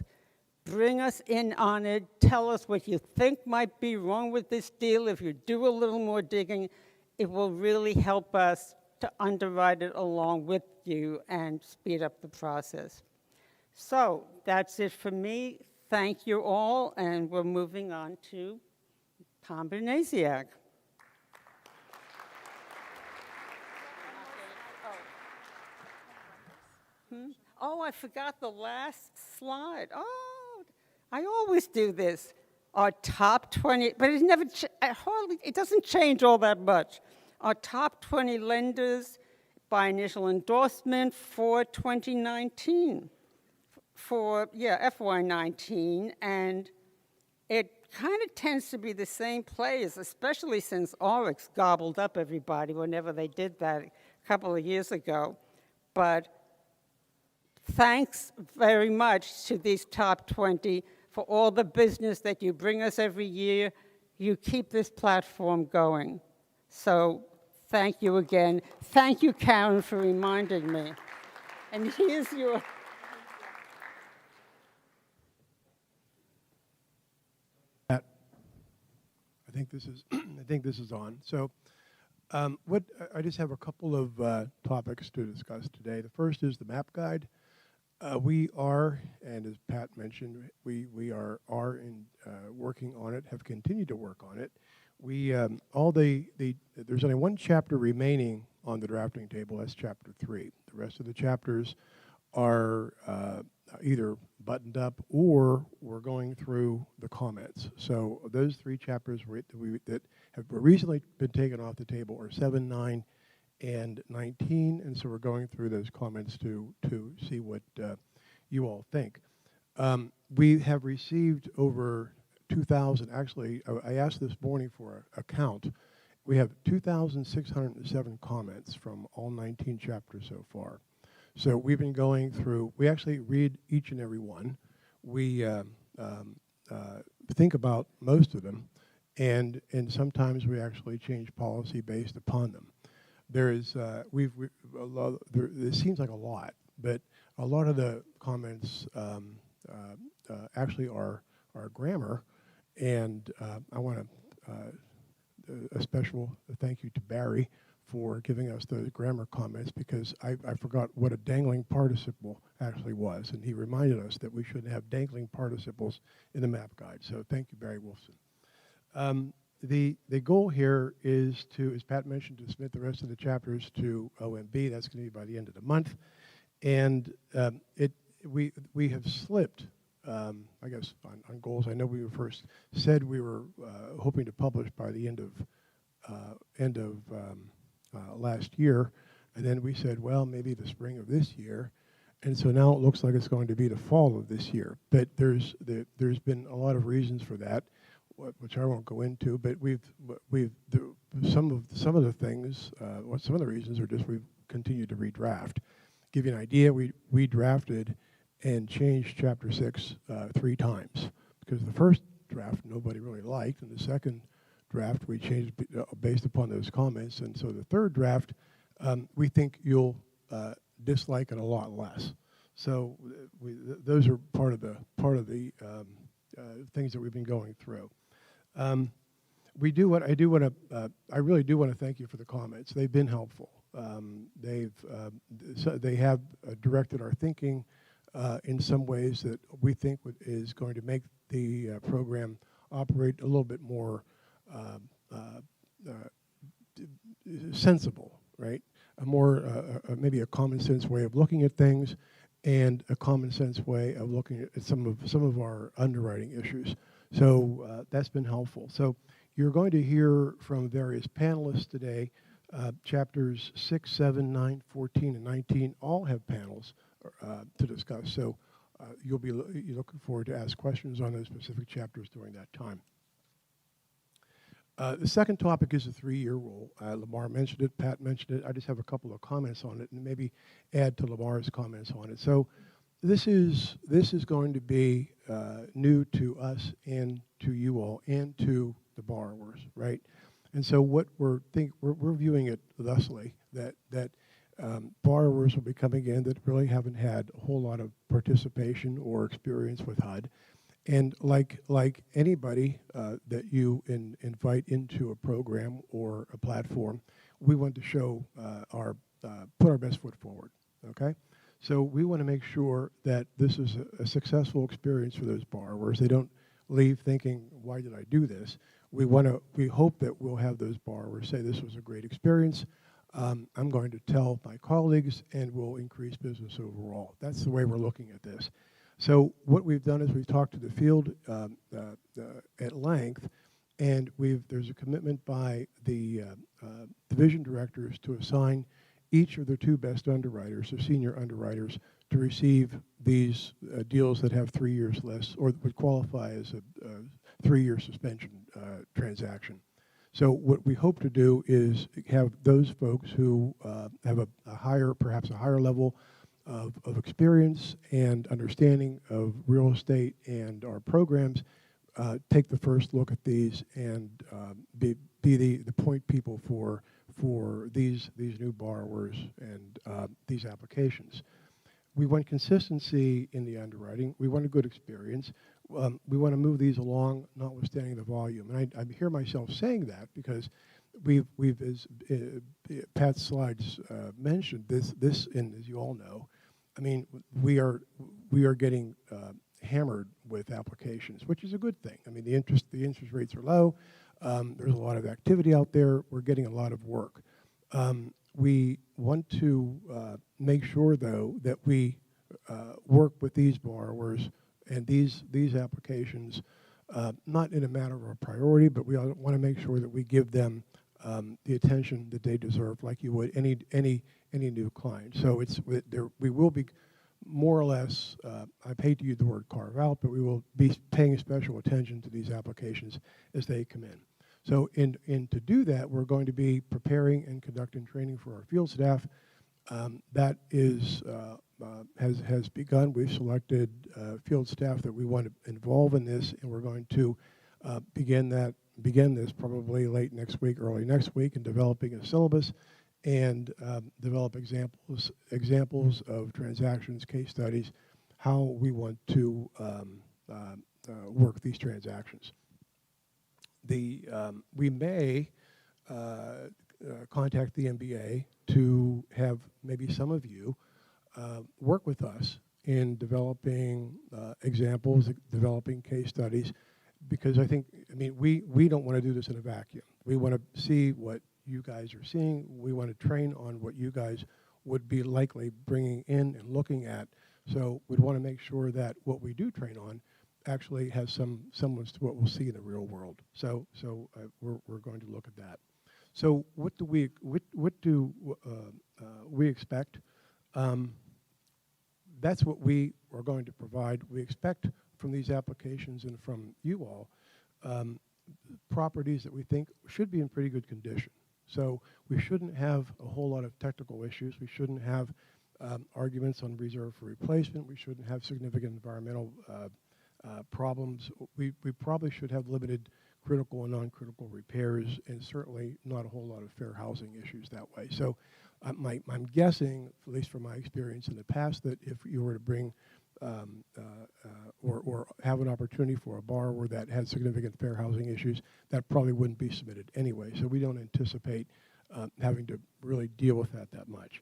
C: bring us in on it, tell us what you think might be wrong with this deal. If you do a little more digging, it will really help us to underwrite it along with you and speed up the process. So that's it for me. Thank you all, and we're moving on to Tom Banasiak. Oh, I forgot the last slide. Oh, I always do this. Our top 20, but it doesn't change all that much. Our top 20 lenders by initial endorsement for 2019, FY19, and it kind of tends to be the same players, especially since Oryx gobbled up everybody whenever they did that a couple of years ago. But thanks very much to these top 20 for all the business that you bring us every year. You keep this platform going. So thank you again. Thank you, Karen, for reminding me. And here's your...
D: I think this is on. So I just have a couple of topics to discuss today. The first is the map guide. We are, and as Pat mentioned, we are working on it, have continued to work on it. There's only one chapter remaining on the drafting table. That's chapter 3. The rest of the chapters are either buttoned up or we're going through the comments. So those 3 chapters that have recently been taken off the table are 7, 9, and 19, and so we're going through those comments to see what you all think. We have received over 2,000, actually, I asked this morning for a count. We have 2,607 comments from all 19 chapters so far. So we've been going through, we actually read each and every one. We think about most of them, and sometimes we actually change policy based upon them. There is, it seems like a lot, but a lot of the comments actually are grammar, and I want to a special thank you to Barry for giving us the grammar comments, because I forgot what a dangling participle actually was, and he reminded us that we shouldn't have dangling participles in the map guide. So thank you, Barry Wolfson. The goal here is to, as Pat mentioned, to submit the rest of the chapters to OMB. That's going to be by the end of the month, and we have slipped, I guess, on goals. I know we were first said we were hoping to publish by the end of last year, and then we said, well, maybe the spring of this year, and so now it looks like it's going to be the fall of this year. But there's been a lot of reasons for that, which I won't go into. But some of the things, some of the reasons are just we've continued to redraft. Give you an idea, we drafted and changed Chapter 6 3 times, because the first draft nobody really liked, and the second draft we changed based upon those comments, and so the third draft we think you'll dislike it a lot less. So those are part of the things that we've been going through. I really do want to thank you for the comments. They've been helpful. They have directed our thinking in some ways that we think is going to make the program operate a little bit more sensible, right? A more maybe a common sense way of looking at things, and a common sense way of looking at some of our underwriting issues. So that's been helpful. So you're going to hear from various panelists today. Chapters 6, 7, 9, 14, and 19 all have panels to discuss. So you're looking forward to ask questions on those specific chapters during that time. The second topic is the 3-year rule. Lamar mentioned it, Pat mentioned it. I just have a couple of comments on it, and maybe add to Lamar's comments on it. So this is going to be new to us and to you all and to the borrowers, right? And so what we're viewing it thusly, that borrowers will be coming in that really haven't had a whole lot of participation or experience with HUD. And like anybody that you invite into a program or a platform, we want to show put our best foot forward, okay? So we want to make sure that this is a successful experience for those borrowers. They don't leave thinking, why did I do this? We hope that we'll have those borrowers say, this was a great experience. I'm going to tell my colleagues, and we'll increase business overall. That's the way we're looking at this. So what we've done is we've talked to the field at length, and there's a commitment by the division directors to assign each of their 2 best underwriters, or senior underwriters, to receive these deals that have 3 years less, or would qualify as a 3-year suspension transaction. So what we hope to do is have those folks who have perhaps a higher level of experience and understanding of real estate and our programs, take the first look at these and be the point people for these new borrowers and these applications. We want consistency in the underwriting. We want a good experience. We want to move these along, notwithstanding the volume. And I hear myself saying that because we've as Pat's slides mentioned, this, and as you all know, I mean, we are getting hammered with applications, which is a good thing. I mean, the interest rates are low. There's a lot of activity out there. We're getting a lot of work. We want to make sure, though, that we work with these borrowers and these applications, not in a matter of priority, but we want to make sure that we give them the attention that they deserve, like you would any new client. So we will be more or less, I hate to use the word carve out, but we will be paying special attention to these applications as they come in. So to do that, we're going to be preparing and conducting training for our field staff. That has begun. We've selected field staff that we want to involve in this, and we're going to begin this probably late next week, early next week, in developing a syllabus and develop examples of transactions, case studies, how we want to work these transactions. We may contact the MBA to have maybe some of you work with us in developing examples, developing case studies, because I mean, we don't want to do this in a vacuum. We want to see what you guys are seeing. We want to train on what you guys would be likely bringing in and looking at. So we'd want to make sure that what we do train on actually has some semblance to what we'll see in the real world. So we're going to look at that. So what do we expect? That's what we are going to provide. We expect from these applications and from you all properties that we think should be in pretty good condition. So we shouldn't have a whole lot of technical issues. We shouldn't have arguments on reserve for replacement. We shouldn't have significant environmental problems. We probably should have limited critical and non-critical repairs, and certainly not a whole lot of fair housing issues that way. So I'm guessing, at least from my experience in the past, that if you were to bring or have an opportunity for a borrower that had significant fair housing issues, that probably wouldn't be submitted anyway. So we don't anticipate having to really deal with that much.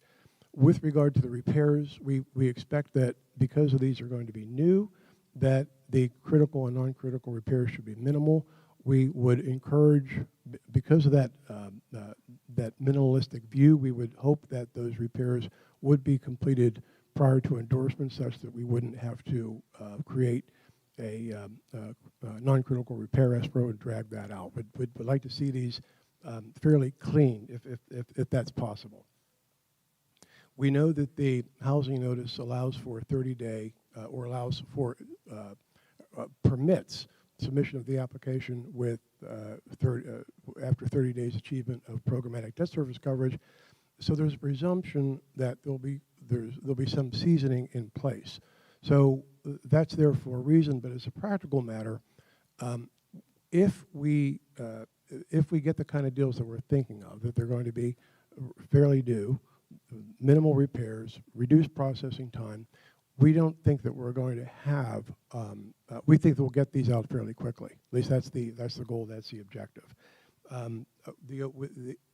D: With regard to the repairs, we expect that because of these are going to be new, that the critical and non-critical repairs should be minimal. We would encourage, because of that minimalistic view, we would hope that those repairs would be completed prior to endorsement, such that we wouldn't have to create a non-critical repair escrow and drag that out. But we'd like to see these fairly clean, if that's possible. We know that the housing notice allows for 30-day or allows for permits submission of the application with after 30 days achievement of programmatic debt service coverage. So there's a presumption that there'll be some seasoning in place. So that's there for a reason, but as a practical matter, if we get the kind of deals that we're thinking of, that they're going to be fairly due, minimal repairs, reduced processing time, we don't think that we're going to have, we think that we'll get these out fairly quickly. At least that's the goal, that's the objective.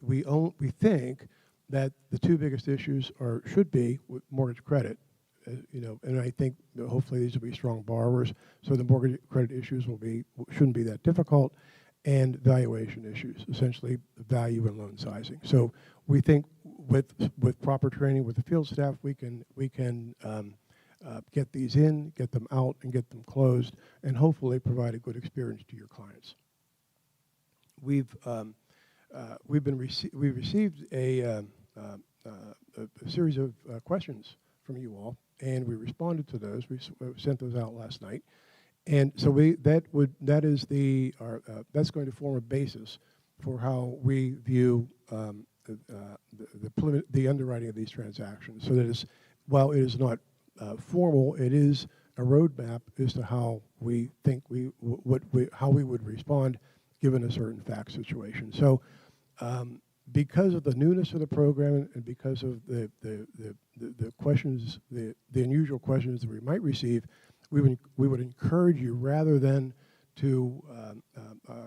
D: We think that the two biggest issues should be with mortgage credit, and I think that hopefully these will be strong borrowers, so the mortgage credit issues shouldn't be that difficult, and valuation issues, essentially value and loan sizing. So we think with proper training with the field staff, we can get these in, get them out, and get them closed, and hopefully provide a good experience to your clients. We've received a series of questions from you all, and we responded to those. We sent those out last night, and so that's going to form a basis for how we view the underwriting of these transactions. So that while it is not formal, it is a roadmap as to how we think how we would respond given a certain fact situation. So because of the newness of the program and because of the questions, the unusual questions that we might receive, we would encourage you, rather than to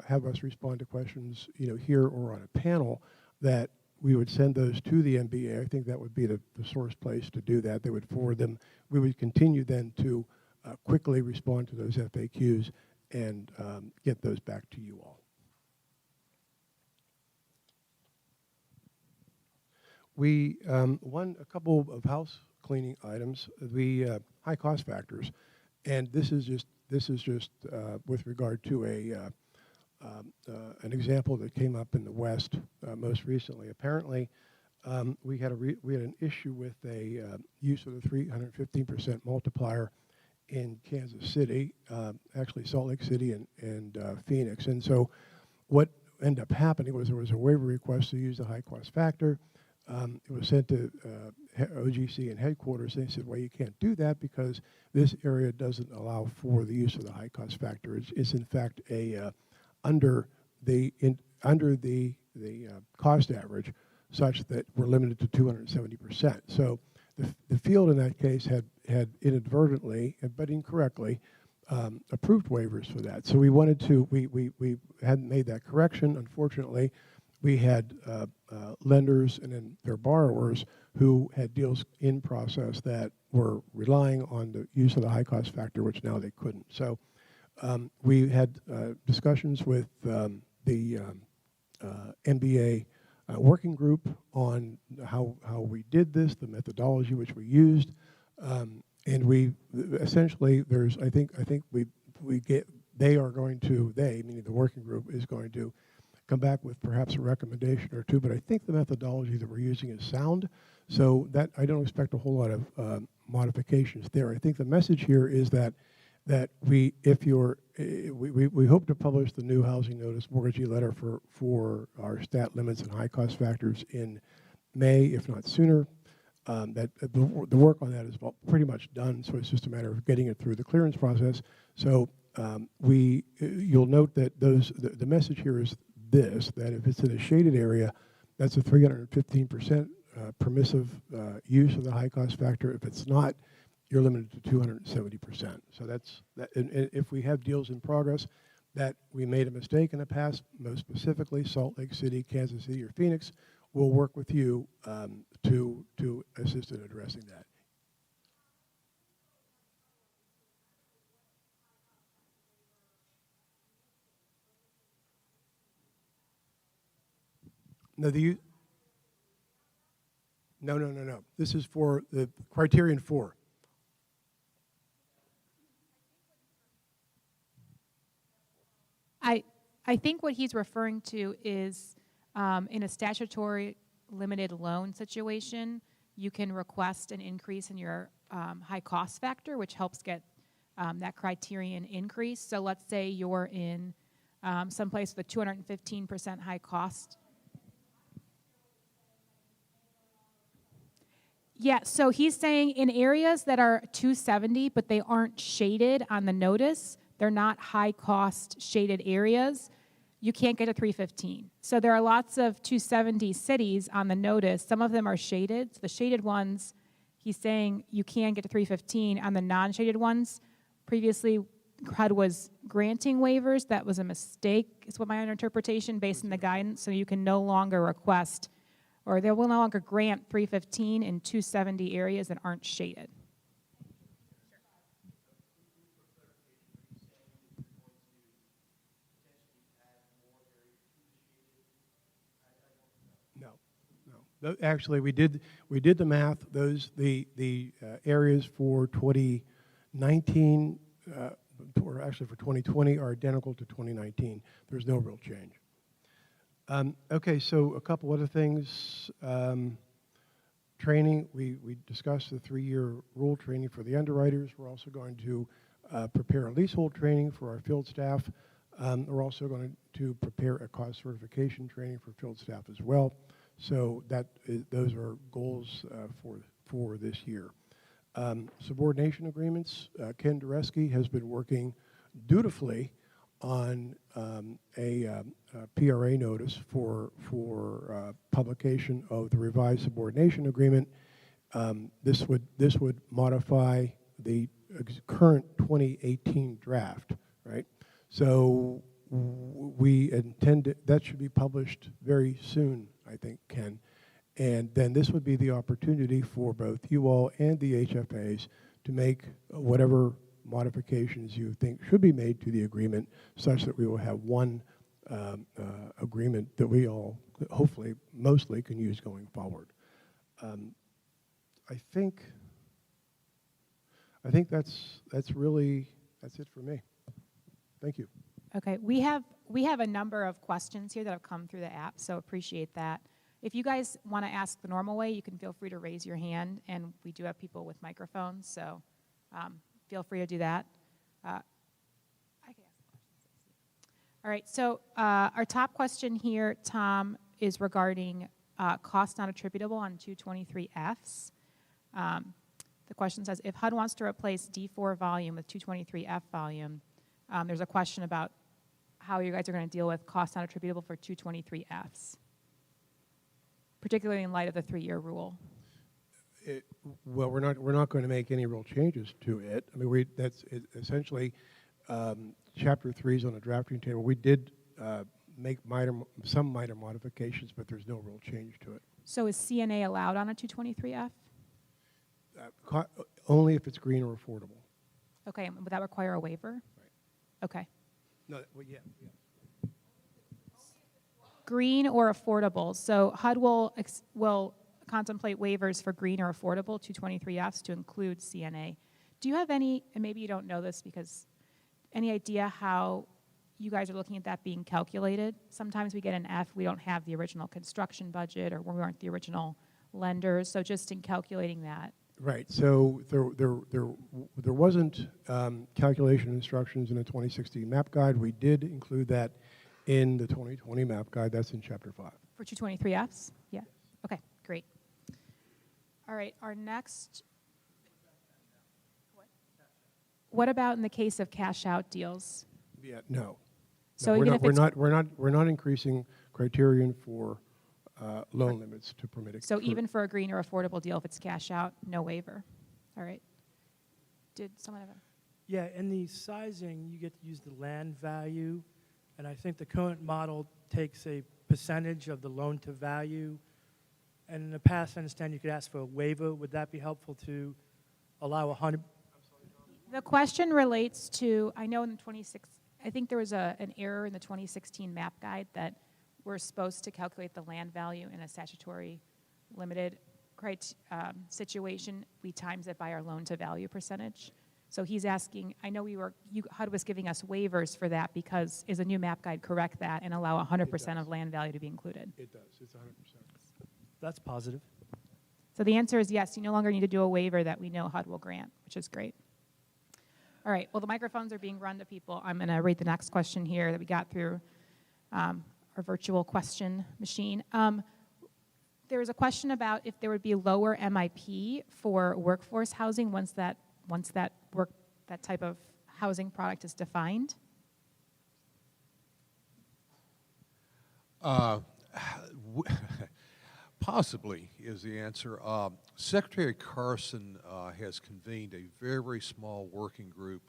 D: have us respond to questions here or on a panel, that we would send those to the MBA. I think that would be the source place to do that. They would forward them. We would continue then to quickly respond to those FAQs and get those back to you all. We a couple of house cleaning items. The high cost factors, and this is just with regard to an example that came up in the West most recently. Apparently, we had an issue with a use of the 315% multiplier in Kansas City, actually Salt Lake City and Phoenix. And so what ended up happening was there was a waiver request to use the high cost factor. It was sent to OGC and headquarters. They said, well, you can't do that because this area doesn't allow for the use of the high cost factor. It's in fact under the cost average, such that we're limited to 270%. So the field in that case had inadvertently, but incorrectly, approved waivers for that. So we wanted to, we hadn't made that correction. Unfortunately, we had lenders and then their borrowers who had deals in process that were relying on the use of the high cost factor, which now they couldn't. So we had discussions with the MBA working group on how we did this, the methodology which we used, and we essentially I think they are going to, meaning the working group, is going to come back with perhaps a recommendation or two, but I think the methodology that we're using is sound, so that I don't expect a whole lot of modifications there. I think the message here is that we hope to publish the new housing notice mortgagee letter for our stat limits and high cost factors in May, if not sooner. The work on that is pretty much done, so it's just a matter of getting it through the clearance process. So you'll note that the message here is this, that if it's in a shaded area, that's a 315% permissive use of the high cost factor. If it's not, you're limited to 270%. So that's that. And if we have deals in progress that we made a mistake in the past, most specifically Salt Lake City, Kansas City, or Phoenix, we'll work with you to assist in addressing that. No. This is for the criterion 4.
A: I think what he's referring to is in a statutory limited loan situation, you can request an increase in your high cost factor, which helps get that criterion increase. So let's say you're in someplace with a 215% high cost. Yeah, so he's saying in areas that are 270, but they aren't shaded on the notice, they're not high-cost shaded areas, you can't get a 315. So there are lots of 270 cities on the notice. Some of them are shaded. So the shaded ones, he's saying you can get a 315. On the non-shaded ones, previously HUD was granting waivers. That was a mistake, is what my interpretation based on the guidance. So you can no longer request, or they will no longer grant 315 in 270 areas that aren't shaded.
D: Actually, we did the math. The areas for 2019, or actually for 2020, are identical to 2019. There's no real change. Okay, so a couple other things. Training, we discussed the 3-year rule training for the underwriters. We're also going to prepare a leasehold training for our field staff. We're also going to prepare a cost certification training for field staff as well. So those are goals for this year. Subordination agreements. Ken Dureski has been working dutifully on a PRA notice for publication of the revised subordination agreement. This would modify the current 2018 draft, right? So we intend that should be published very soon, I think, Ken. And then this would be the opportunity for both you all and the HFAs to make whatever modifications you think should be made to the agreement, such that we will have one agreement that we all hopefully mostly can use going forward. I think that's it for me. Thank you.
A: Okay, we have a number of questions here that have come through the app, so appreciate that. If you guys want to ask the normal way, you can feel free to raise your hand, and we do have people with microphones, so feel free to do that. I can ask questions. All right, so our top question here, Tom, is regarding cost not attributable on 223Fs. The question says, if HUD wants to replace D4 volume with 223F volume, there's a question about how you guys are going to deal with cost not attributable for 223Fs, particularly in light of the 3-year rule.
D: Well, we're not going to make any real changes to it. I mean, that's essentially Chapter 3 is on the drafting table. We did make some minor modifications, but there's no real change to it.
A: So is CNA allowed on a 223F?
D: Only if it's green or affordable.
A: Okay, and would that require a waiver?
D: Right.
A: Okay.
D: No, well, yeah.
A: Green or affordable. So HUD will contemplate waivers for green or affordable 223Fs to include CNA. Do you have any, and maybe you don't know this because, any idea how you guys are looking at that being calculated? Sometimes we get an F, we don't have the original construction budget, or we aren't the original lenders, so just in calculating that.
D: Right. So there wasn't calculation instructions in the 2016 map guide. We did include that in the 2020 map guide. That's in Chapter 5.
A: For 223Fs? Yeah. Okay, great. All right, our next. What about in the case of cash out deals?
D: Yeah. No.
A: So
D: No,
A: even if it's
D: we're not increasing criterion for loan limits to permit it.
A: so even for a green or affordable deal, if it's cash out, no waiver. All right. Did someone have a?
E: Yeah, in the sizing, you get to use the land value, and I think the current model takes a percentage of the loan to value. And in the past, I understand you could ask for a waiver. Would that be helpful to allow 100?
A: The question relates to, I know in the I think there was an error in the 2016 map guide that we're supposed to calculate the land value in a statutory limited situation. We times it by our loan to value percentage. So he's asking, I know HUD was giving us waivers for that because is a new map guide correct that and allow 100% of land value to be included?
D: It does. It's 100%.
E: That's positive.
A: So the answer is yes, you no longer need to do a waiver that we know HUD will grant, which is great. All right, well, the microphones are being run to people. I'm going to read the next question here that we got through our virtual question machine. There was a question about if there would be lower MIP for workforce housing once that type of housing product is defined.
B: Possibly is the answer. Secretary Carson has convened a very, very small working group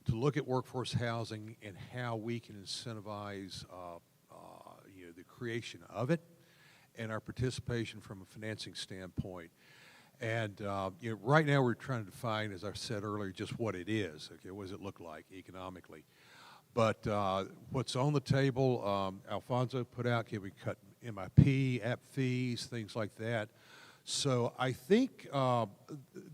B: to look at workforce housing and how we can incentivize the creation of it and our participation from a financing standpoint. And right now we're trying to define, as I said earlier, just what it is. Okay, what does it look like economically? But what's on the table, Alfonso put out, can we cut MIP, app fees, things like that. So I think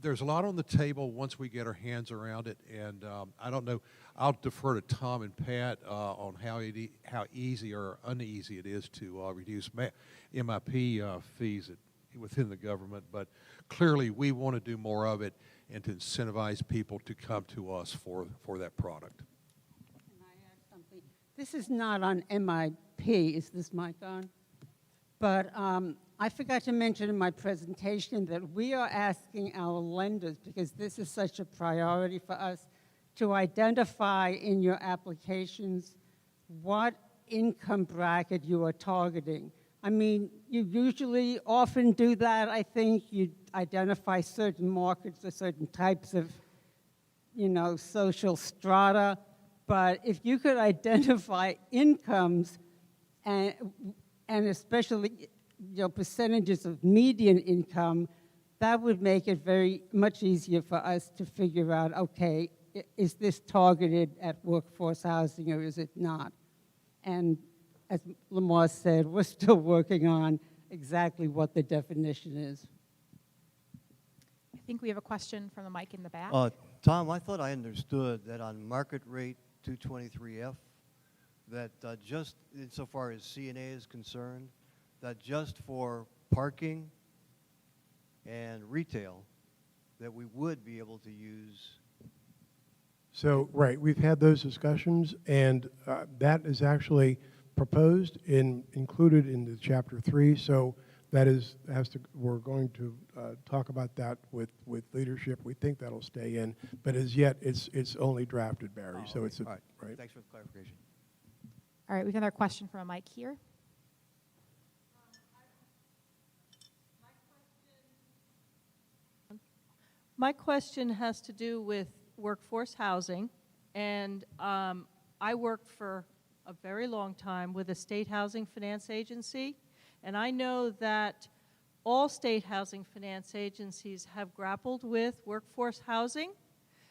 B: there's a lot on the table once we get our hands around it, and I don't know. I'll defer to Tom and Pat on how easy or uneasy it is to reduce MIP fees within the government. But clearly, we want to do more of it and to incentivize people to come to us for that product.
C: Can I add something? This is not on MIP. Is this mic on? But I forgot to mention in my presentation that we are asking our lenders, because this is such a priority for us, to identify in your applications what income bracket you are targeting. I mean, you usually often do that. I think you identify certain markets or certain types of, social strata. But if you could identify incomes and especially percentages of median income, that would make it very much easier for us to figure out, okay, is this targeted at workforce housing or is it not? And as Lamar said, we're still working on exactly what the definition is.
A: I think we have a question from the mic in the back.
F: Tom, I thought I understood that on market rate 223F, that just insofar as CNA is concerned, that just for parking and retail, that we would be able to use.
D: So, right, we've had those discussions, and that is actually proposed included in the chapter 3. So that we're going to talk about that with leadership. We think that'll stay in, but as yet, it's only drafted, Barry. So
F: okay.
D: it's
F: All right.
D: right.
F: Thanks for the clarification.
A: All right, we have another question from a mic here.
G: My question has to do with workforce housing, and I worked for a very long time with a state housing finance agency, and I know that all state housing finance agencies have grappled with workforce housing.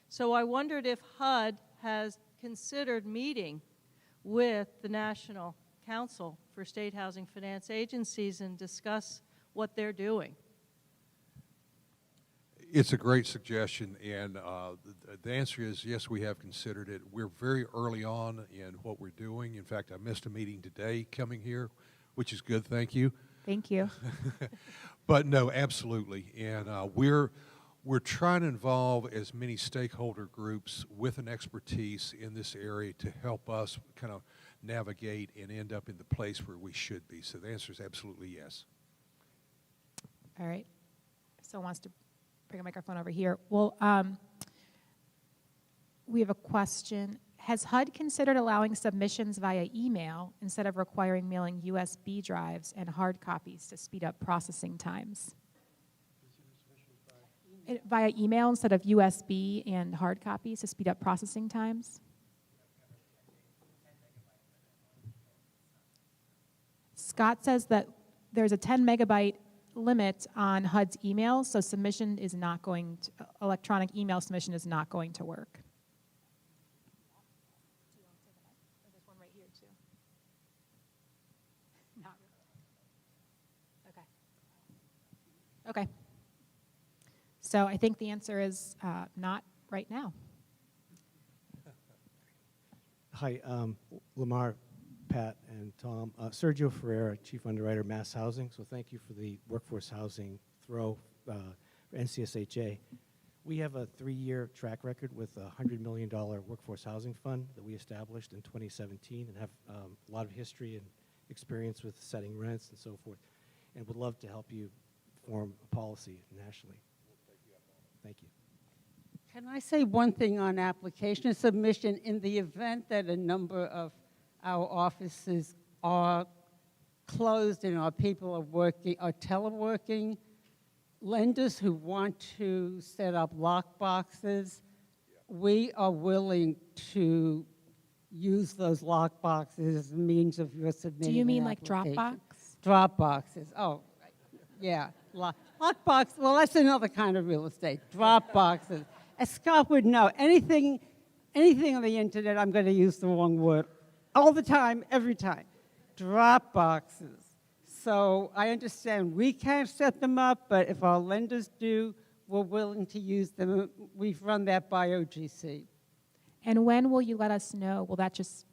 G: So I wondered if HUD has considered meeting with the National Council for State Housing Finance Agencies and discuss what they're doing.
B: It's a great suggestion, and the answer is yes, we have considered it. We're very early on in what we're doing. In fact, I missed a meeting today coming here, which is good, thank you.
A: Thank you.
B: But no, absolutely, and we're trying to involve as many stakeholder groups with an expertise in this area to help us kind of navigate and end up in the place where we should be. So the answer is absolutely yes.
A: All right. If someone wants to bring a microphone over here. Well, we have a question. Has HUD considered allowing submissions via email instead of requiring mailing USB drives and hard copies to speed up processing times? Via email instead of USB and hard copies to speed up processing times? Scott says that there's a 10 megabyte limit on HUD's email, so submission is not going to, electronic email submission is not going to work. There's one right here too. Not really. Okay. Okay. So I think the answer is not right now.
H: Hi, Lamar, Pat, and Tom. Sergio Ferreira, Chief Underwriter, Mass Housing. So thank you for the workforce housing throw for NCSHA. We have a 3-year track record with a $100 million workforce housing fund that we established in 2017 and have a lot of history and experience with setting rents and so forth, and would love to help you form a policy nationally. Thank you.
C: Can I say one thing on application submission? In the event that a number of our offices are closed and our people are teleworking, lenders who want to set up lock boxes, we are willing to use those lock boxes as a means of your submitting.
A: Do you mean
C: an
A: like
C: application.
A: Dropbox?
C: Drop boxes. Oh, right. Yeah. Lock box. Well, that's another kind of real estate. Drop boxes. As Scott would know, anything on the internet, I'm going to use the wrong word all the time, every time. Drop boxes. So I understand we can't set them up, but if our lenders do, we're willing to use them. We've run that by OGC.
A: And when will you let us know? Will that just,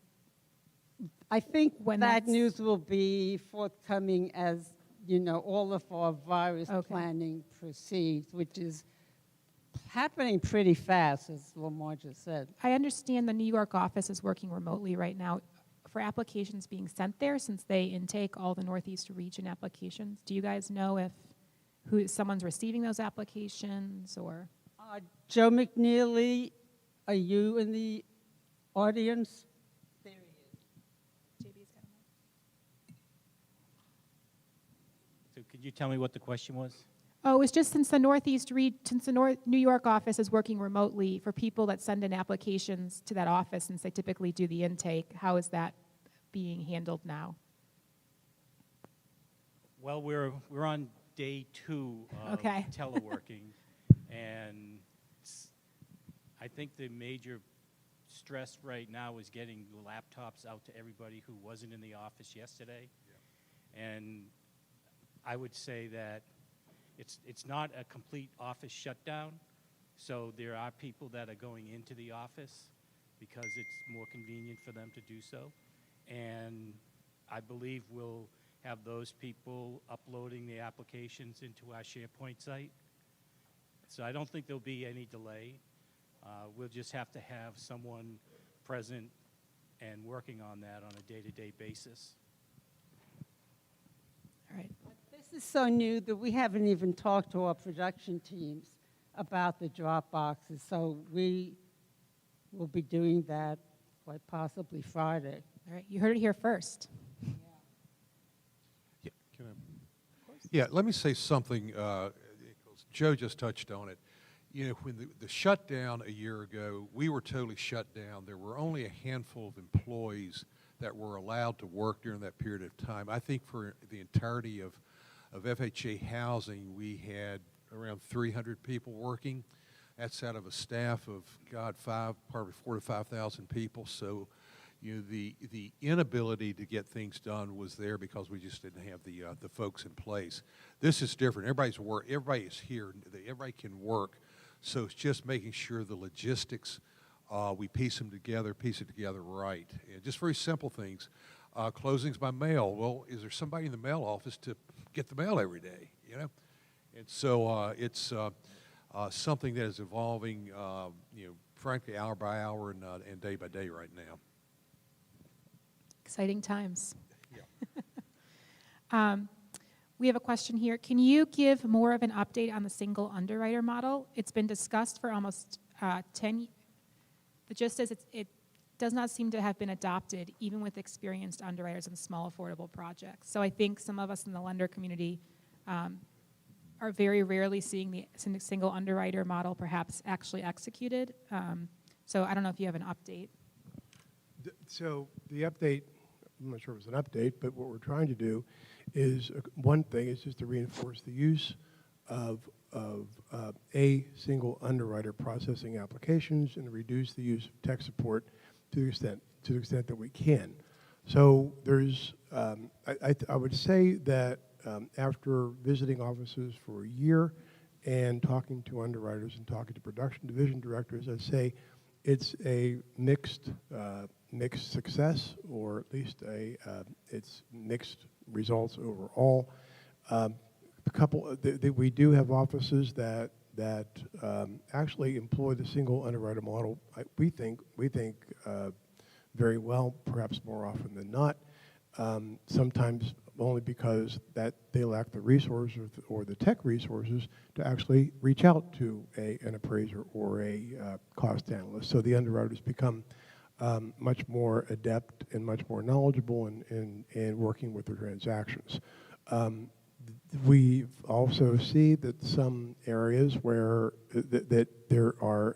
C: I think
A: When
C: that
A: that's-
C: news will be forthcoming as, you know, all of our virus
A: Okay.
C: planning proceeds, which is happening pretty fast, as Lamar just said.
A: I understand the New York office is working remotely right now for applications being sent there since they intake all the Northeast region applications. Do you guys know if someone's receiving those applications or?
C: Joe McNeely, are you in the audience? There he is.
I: So could you tell me what the question was?
A: Oh, it's just since the New York office is working remotely for people that send in applications to that office since they typically do the intake, how is that being handled now?
I: Well, we're on day 2 of
A: Okay.
I: teleworking, and I think the major stress right now is getting the laptops out to everybody who wasn't in the office yesterday. And I would say that it's not a complete office shutdown, so there are people that are going into the office because it's more convenient for them to do so. and I believe we'll have those people uploading the applications into our SharePoint site. So I don't think there'll be any delay. We'll just have to have someone present and working on that on a day-to-day basis.
A: All right.
C: This is so new that we haven't even talked to our production teams about the drop boxes, so we will be doing that quite possibly Friday.
A: All right. You heard it here first.
B: Yeah, can I? Yeah, let me say something. 'Cause Joe just touched on it. You know, when the shutdown a year ago, we were totally shut down. There were only a handful of employees that were allowed to work during that period of time. I think for the entirety of FHA housing, we had around 300 people working. That's out of a staff of, God, probably 4,000 to 5,000 people. So, you know, the inability to get things done was there because we just didn't have the folks in place. This is different. Everybody is here. Everybody can work. So it's just making sure the logistics, we piece it together right. And just very simple things. Closings by mail. Well, is there somebody in the mail office to get the mail every day, you know? And so it's something that is evolving, you know, frankly, hour by hour and day by day right now.
A: Exciting times.
B: Yeah.
A: We have a question here. Can you give more of an update on the single underwriter model? It's been discussed for almost 10 years. The gist is it does not seem to have been adopted, even with experienced underwriters in small affordable projects. So I think some of us in the lender community are very rarely seeing the single underwriter model perhaps actually executed. So I don't know if you have an update.
D: So the update, I'm not sure if it's an update, but what we're trying to do is, one thing is just to reinforce the use of a single underwriter processing applications and reduce the use of tech support to the extent that we can. So there's, I would say that after visiting offices for a year and talking to underwriters and talking to production division directors, I'd say it's a mixed success, or at least it's mixed results overall. We do have offices that actually employ the single underwriter model. We think very well, perhaps more often than not. Sometimes only because that they lack the resources or the tech resources to actually reach out to an appraiser or a cost analyst. So the underwriters become much more adept and much more knowledgeable in working with the transactions. We also see that some areas where that there are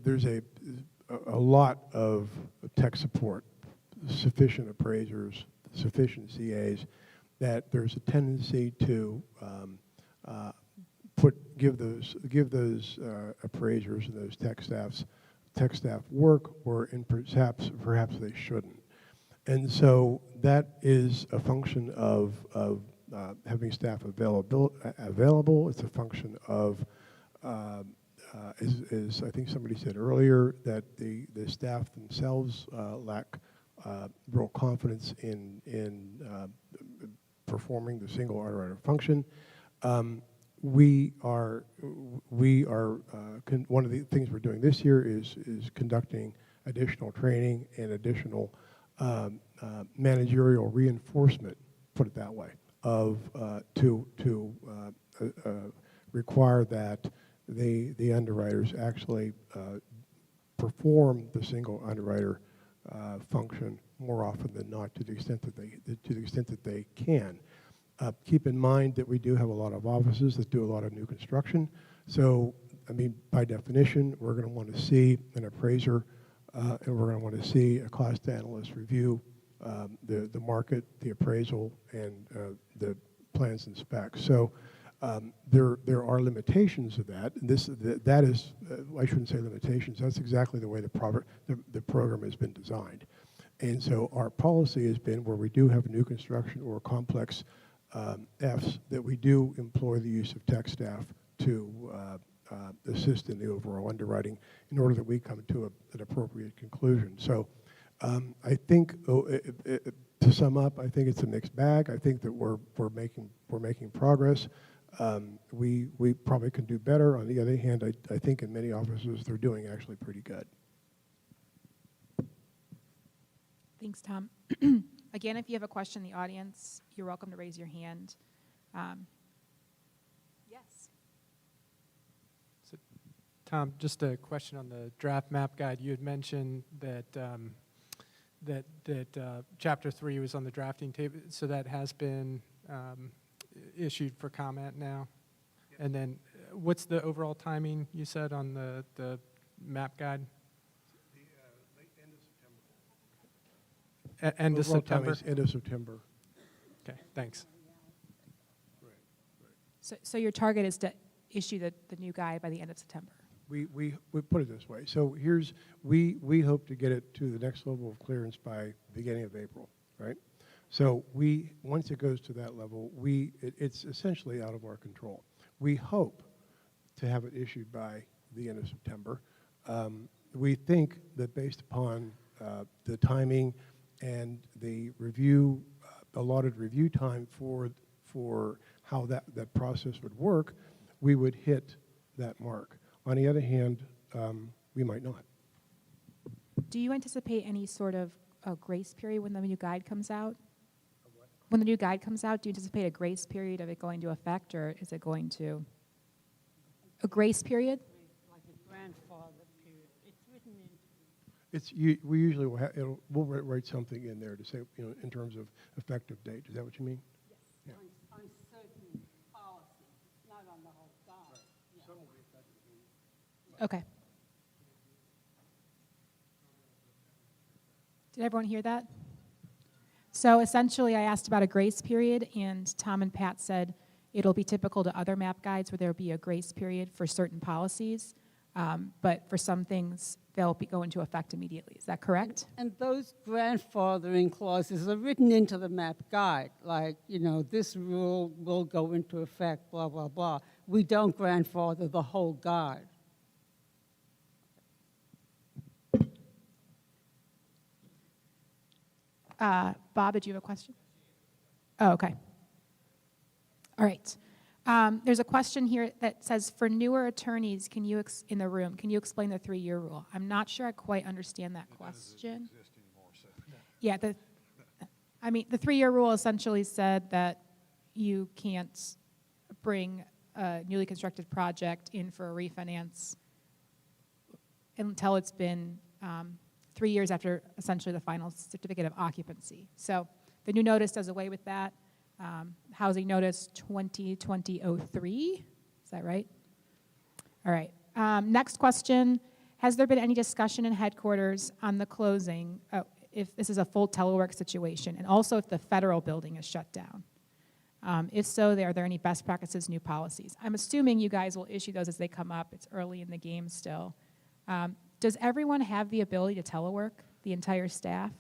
D: there's a lot of tech support, sufficient appraisers, sufficient CAs, that there's a tendency to give those appraisers and those tech staff work, or perhaps they shouldn't. And so that is a function of having staff available. It's a function of, as I think somebody said earlier, that the staff themselves lack real confidence in performing the single underwriter function. One of the things we're doing this year is conducting additional training and additional managerial reinforcement, put it that way, to require that the underwriters actually perform the single underwriter function more often than not, to the extent that they can. Keep in mind that we do have a lot of offices that do a lot of new construction. So, I mean, by definition, we're going to want to see an appraiser, and we're going to want to see a cost analyst review the market, the appraisal, and the plans and specs. So there are limitations of that. That is, I shouldn't say limitations. That's exactly the way the program has been designed. And so our policy has been, where we do have new construction or complex Fs, that we do employ the use of tech staff to assist in the overall underwriting in order that we come to an appropriate conclusion. So I think, to sum up, I think it's a mixed bag. I think that we're making progress. We probably can do better. On the other hand, I think in many offices they're doing actually pretty good.
A: Thanks, Tom. Again, if you have a question in the audience, you're welcome to raise your hand. Yes.
J: So, Tom, just a question on the draft map guide. You had mentioned that Chapter 3 was on the drafting table, so that has been issued for comment now. And then what's the overall timing you said on the map guide?
D: Late end of September.
J: End of
D: Overall
J: September?
D: timing is end of September.
J: Okay, thanks.
A: So your target is to issue the new guide by the end of September?
D: We put it this way. So we hope to get it to the next level of clearance by beginning of April, right? So once it goes to that level, it's essentially out of our control. We hope to have it issued by the end of September. We think that based upon the timing and the allotted review time for how that process would work, we would hit that mark. On the other hand, we might not.
A: Do you anticipate any sort of a grace period when the new guide comes out? When the new guide comes out, do you anticipate a grace period of it going to effect, or is it going to a grace period?
C: Like a grandfather period. It's written into.
D: We usually we'll write something in there to say, in terms of effective date. Is that what you mean?
C: Yes. On certain policies, not on the whole guide. Yeah.
A: Okay. Did everyone hear that? So essentially, I asked about a grace period, and Tom and Pat said it'll be typical to other map guides where there'll be a grace period for certain policies, but for some things, they'll go into effect immediately. Is that correct?
C: And those grandfathering clauses are written into the map guide, like, this rule will go into effect, blah, blah, blah. We don't grandfather the whole guide.
A: Bob, did you have a question? Oh, okay. All right. There's a question here that says, for newer attorneys, in the room, can you explain the 3-year rule? I'm not sure I quite understand that question. Yeah, the 3-year rule essentially said that you can't bring a newly constructed project in for a refinance until it's been 3 years after essentially the final certificate of occupancy. So the new notice does away with that. Housing Notice 2020-03, is that right? All right. Next question, has there been any discussion in headquarters on the closing, if this is a full telework situation, and also if the federal building is shut down? If so, are there any best practices, new policies? I'm assuming you guys will issue those as they come up. It's early in the game still. Does everyone have the ability to telework, the entire staff?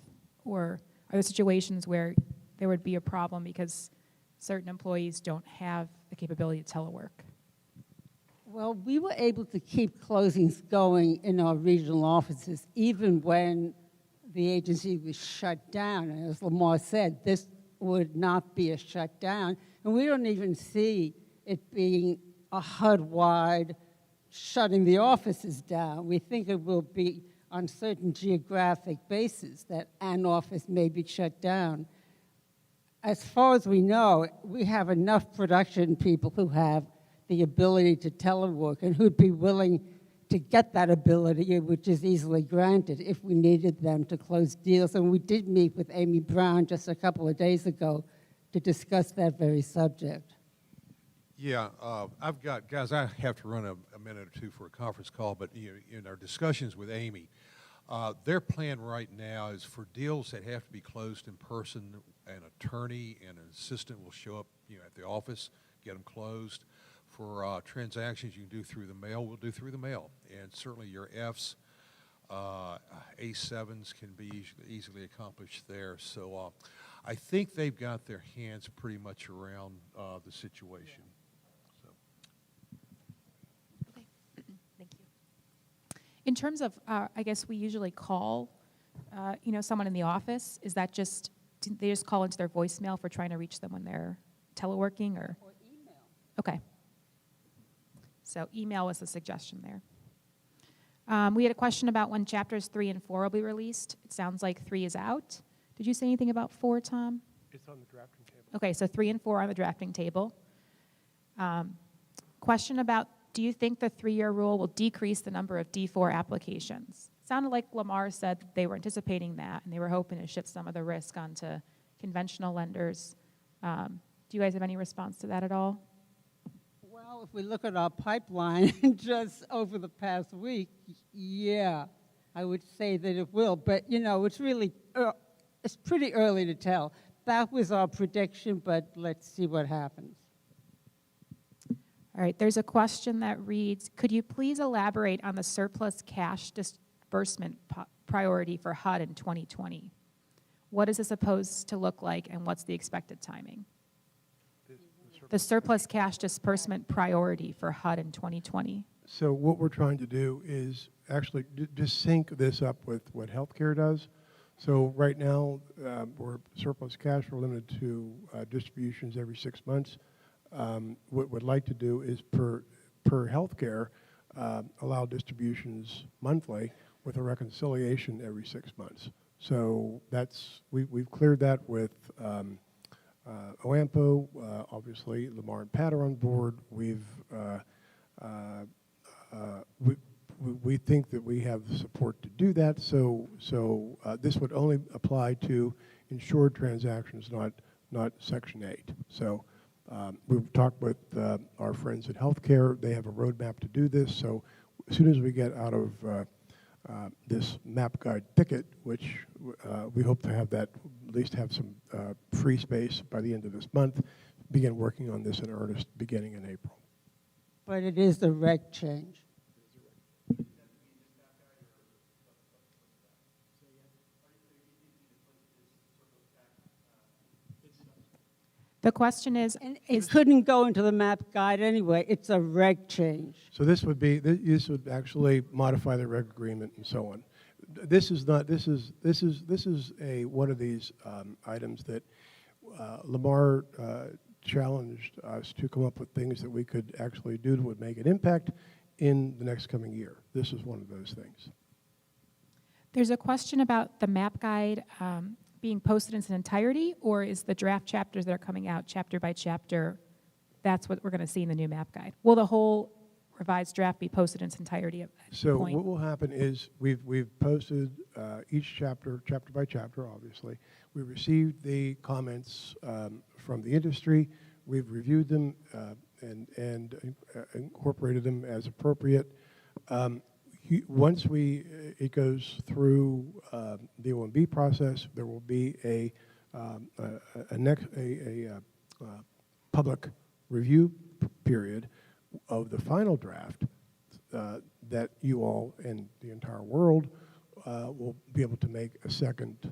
A: Or are there situations where there would be a problem because certain employees don't have the capability to telework?
C: Well, we were able to keep closings going in our regional offices, even when the agency was shut down. And as Lamar said, this would not be a shutdown. And we don't even see it being a HUD-wide shutting the offices down. We think it will be on certain geographic basis that an office may be shut down. As far as we know, we have enough production people who have the ability to telework and who'd be willing to get that ability, which is easily granted if we needed them to close deals. And we did meet with Amy Brown just a couple of days ago to discuss that very subject.
B: Yeah, I've got, guys, I have to run a minute or two for a conference call, but in our discussions with Amy, their plan right now is for deals that have to be closed in person, an attorney and an assistant will show up at the office, get them closed. For transactions you can do through the mail, we'll do through the mail. And certainly your Fs, A7s can be easily accomplished there. So I think they've got their hands pretty much around the situation.
A: In terms of, I guess we usually call, someone in the office. Is that just, do they just call into their voicemail for trying to reach them when they're teleworking, or?
C: Or email.
A: Okay. So email was the suggestion there. We had a question about when chapters 3 and 4 will be released. It sounds like 3 is out. Did you say anything about 4, Tom?
D: It's on the drafting table.
A: Okay, so 3 and 4 are on the drafting table. Question about, do you think the 3-year rule will decrease the number of D4 applications? Sounded like Lamar said that they were anticipating that, and they were hoping to shift some of the risk onto conventional lenders. Do you guys have any response to that at all?
C: Well, if we look at our pipeline just over the past week, yeah, I would say that it will. But, it's really, it's pretty early to tell. That was our prediction, but let's see what happens.
A: All right, there's a question that reads, could you please elaborate on the surplus cash disbursement priority for HUD in 2020? What is this supposed to look like, and what's the expected timing? The surplus cash disbursement priority for HUD in 2020.
D: So what we're trying to do is actually just sync this up with what healthcare does. So right now, we're surplus cash. We're limited to distributions every 6 months. What we'd like to do is per healthcare, allow distributions monthly with a reconciliation every 6 months. So we've cleared that with OAMPO, obviously Lamar and Pat are on board. We think that we have the support to do that. So this would only apply to insured transactions, not Section 8. So we've talked with our friends at healthcare. They have a roadmap to do this. So as soon as we get out of this map guide thicket, which we hope to have that, at least have some free space by the end of this month, begin working on this in earnest beginning in April.
C: But it is the reg change.
A: The question is,
C: And it couldn't go into the map guide anyway. It's a reg change.
D: So this would actually modify the reg agreement and so on. This is not. This is one of these items that Lamar challenged us to come up with things that we could actually do that would make an impact in the next coming year. This is one of those things.
A: there's a question about the map guide being posted in its entirety, or is the draft chapters that are coming out chapter by chapter, that's what we're going to see in the new map guide? Will the whole revised draft be posted in its entirety at that
D: So
A: point?
D: what will happen is we've posted each chapter by chapter, obviously. We received the comments from the industry. We've reviewed them and incorporated them as appropriate. Once it goes through the OMB process, there will be a public review period of the final draft that you all and the entire world will be able to make a second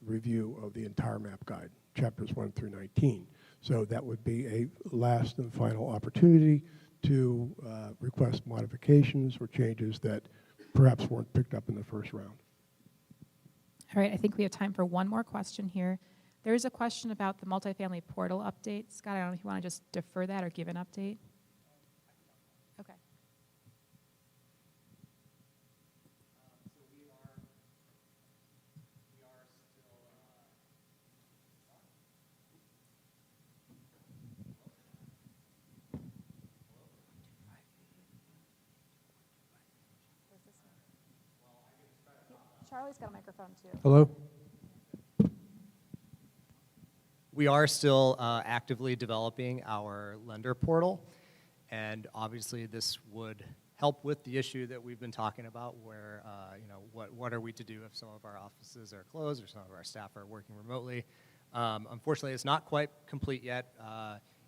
D: review of the entire map guide, chapters 1 through 19. So that would be a last and final opportunity to request modifications or changes that perhaps weren't picked up in the first round.
A: All right, I think we have time for one more question here. There is a question about the multifamily portal update. Scott, I don't know if you want to just defer that or give an update. Okay. Charlie's got a microphone too.
D: Hello?
K: We are still actively developing our lender portal, and obviously this would help with the issue that we've been talking about where, what are we to do if some of our offices are closed or some of our staff are working remotely. Unfortunately, it's not quite complete yet.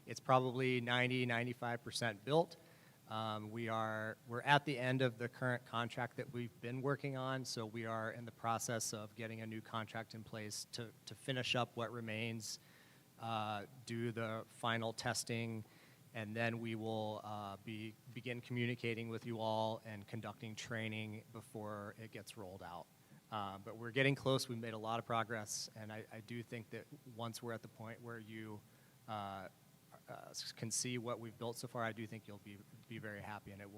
K: It's probably 90–95% built. We're at the end of the current contract that we've been working on, so we are in the process of getting a new contract in place to finish up what remains, do the final testing, And then we will begin communicating with you all and conducting training before it gets rolled out. But we're getting close. We've made a lot of progress, and I do think that once we're at the point where you can see what we've built so far, I do think you'll be very happy, and it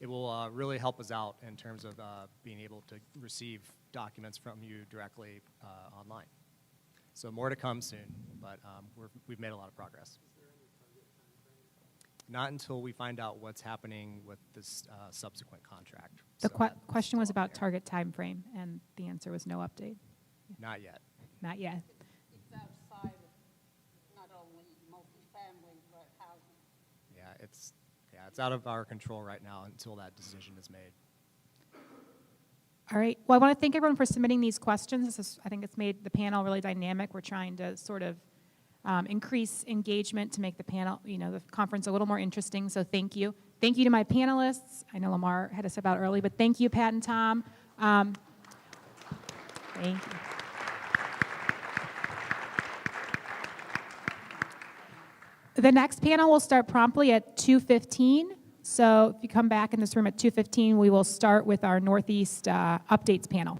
K: will really help us out in terms of being able to receive documents from you directly online. So more to come soon, but we've made a lot of progress. Not until we find out what's happening with this subsequent contract.
A: The
K: So that's
A: question was
K: still
A: about
K: up in the air.
A: target time frame, and the answer was no update.
K: Not yet.
A: Not yet.
C: It's outside of not only multifamily, but housing.
K: Yeah, it's out of our control right now until that decision is made.
A: All right. Well, I want to thank everyone for submitting these questions. I think it's made the panel really dynamic. We're trying to sort of increase engagement to make the panel, the conference a little more interesting. So thank you. Thank you to my panelists. I know Lamar had to step out early, but thank you, Pat and Tom. Thank you. The next panel will start promptly at 2:15. So if you come back in this room at 2:15, we will start with our Northeast updates panel.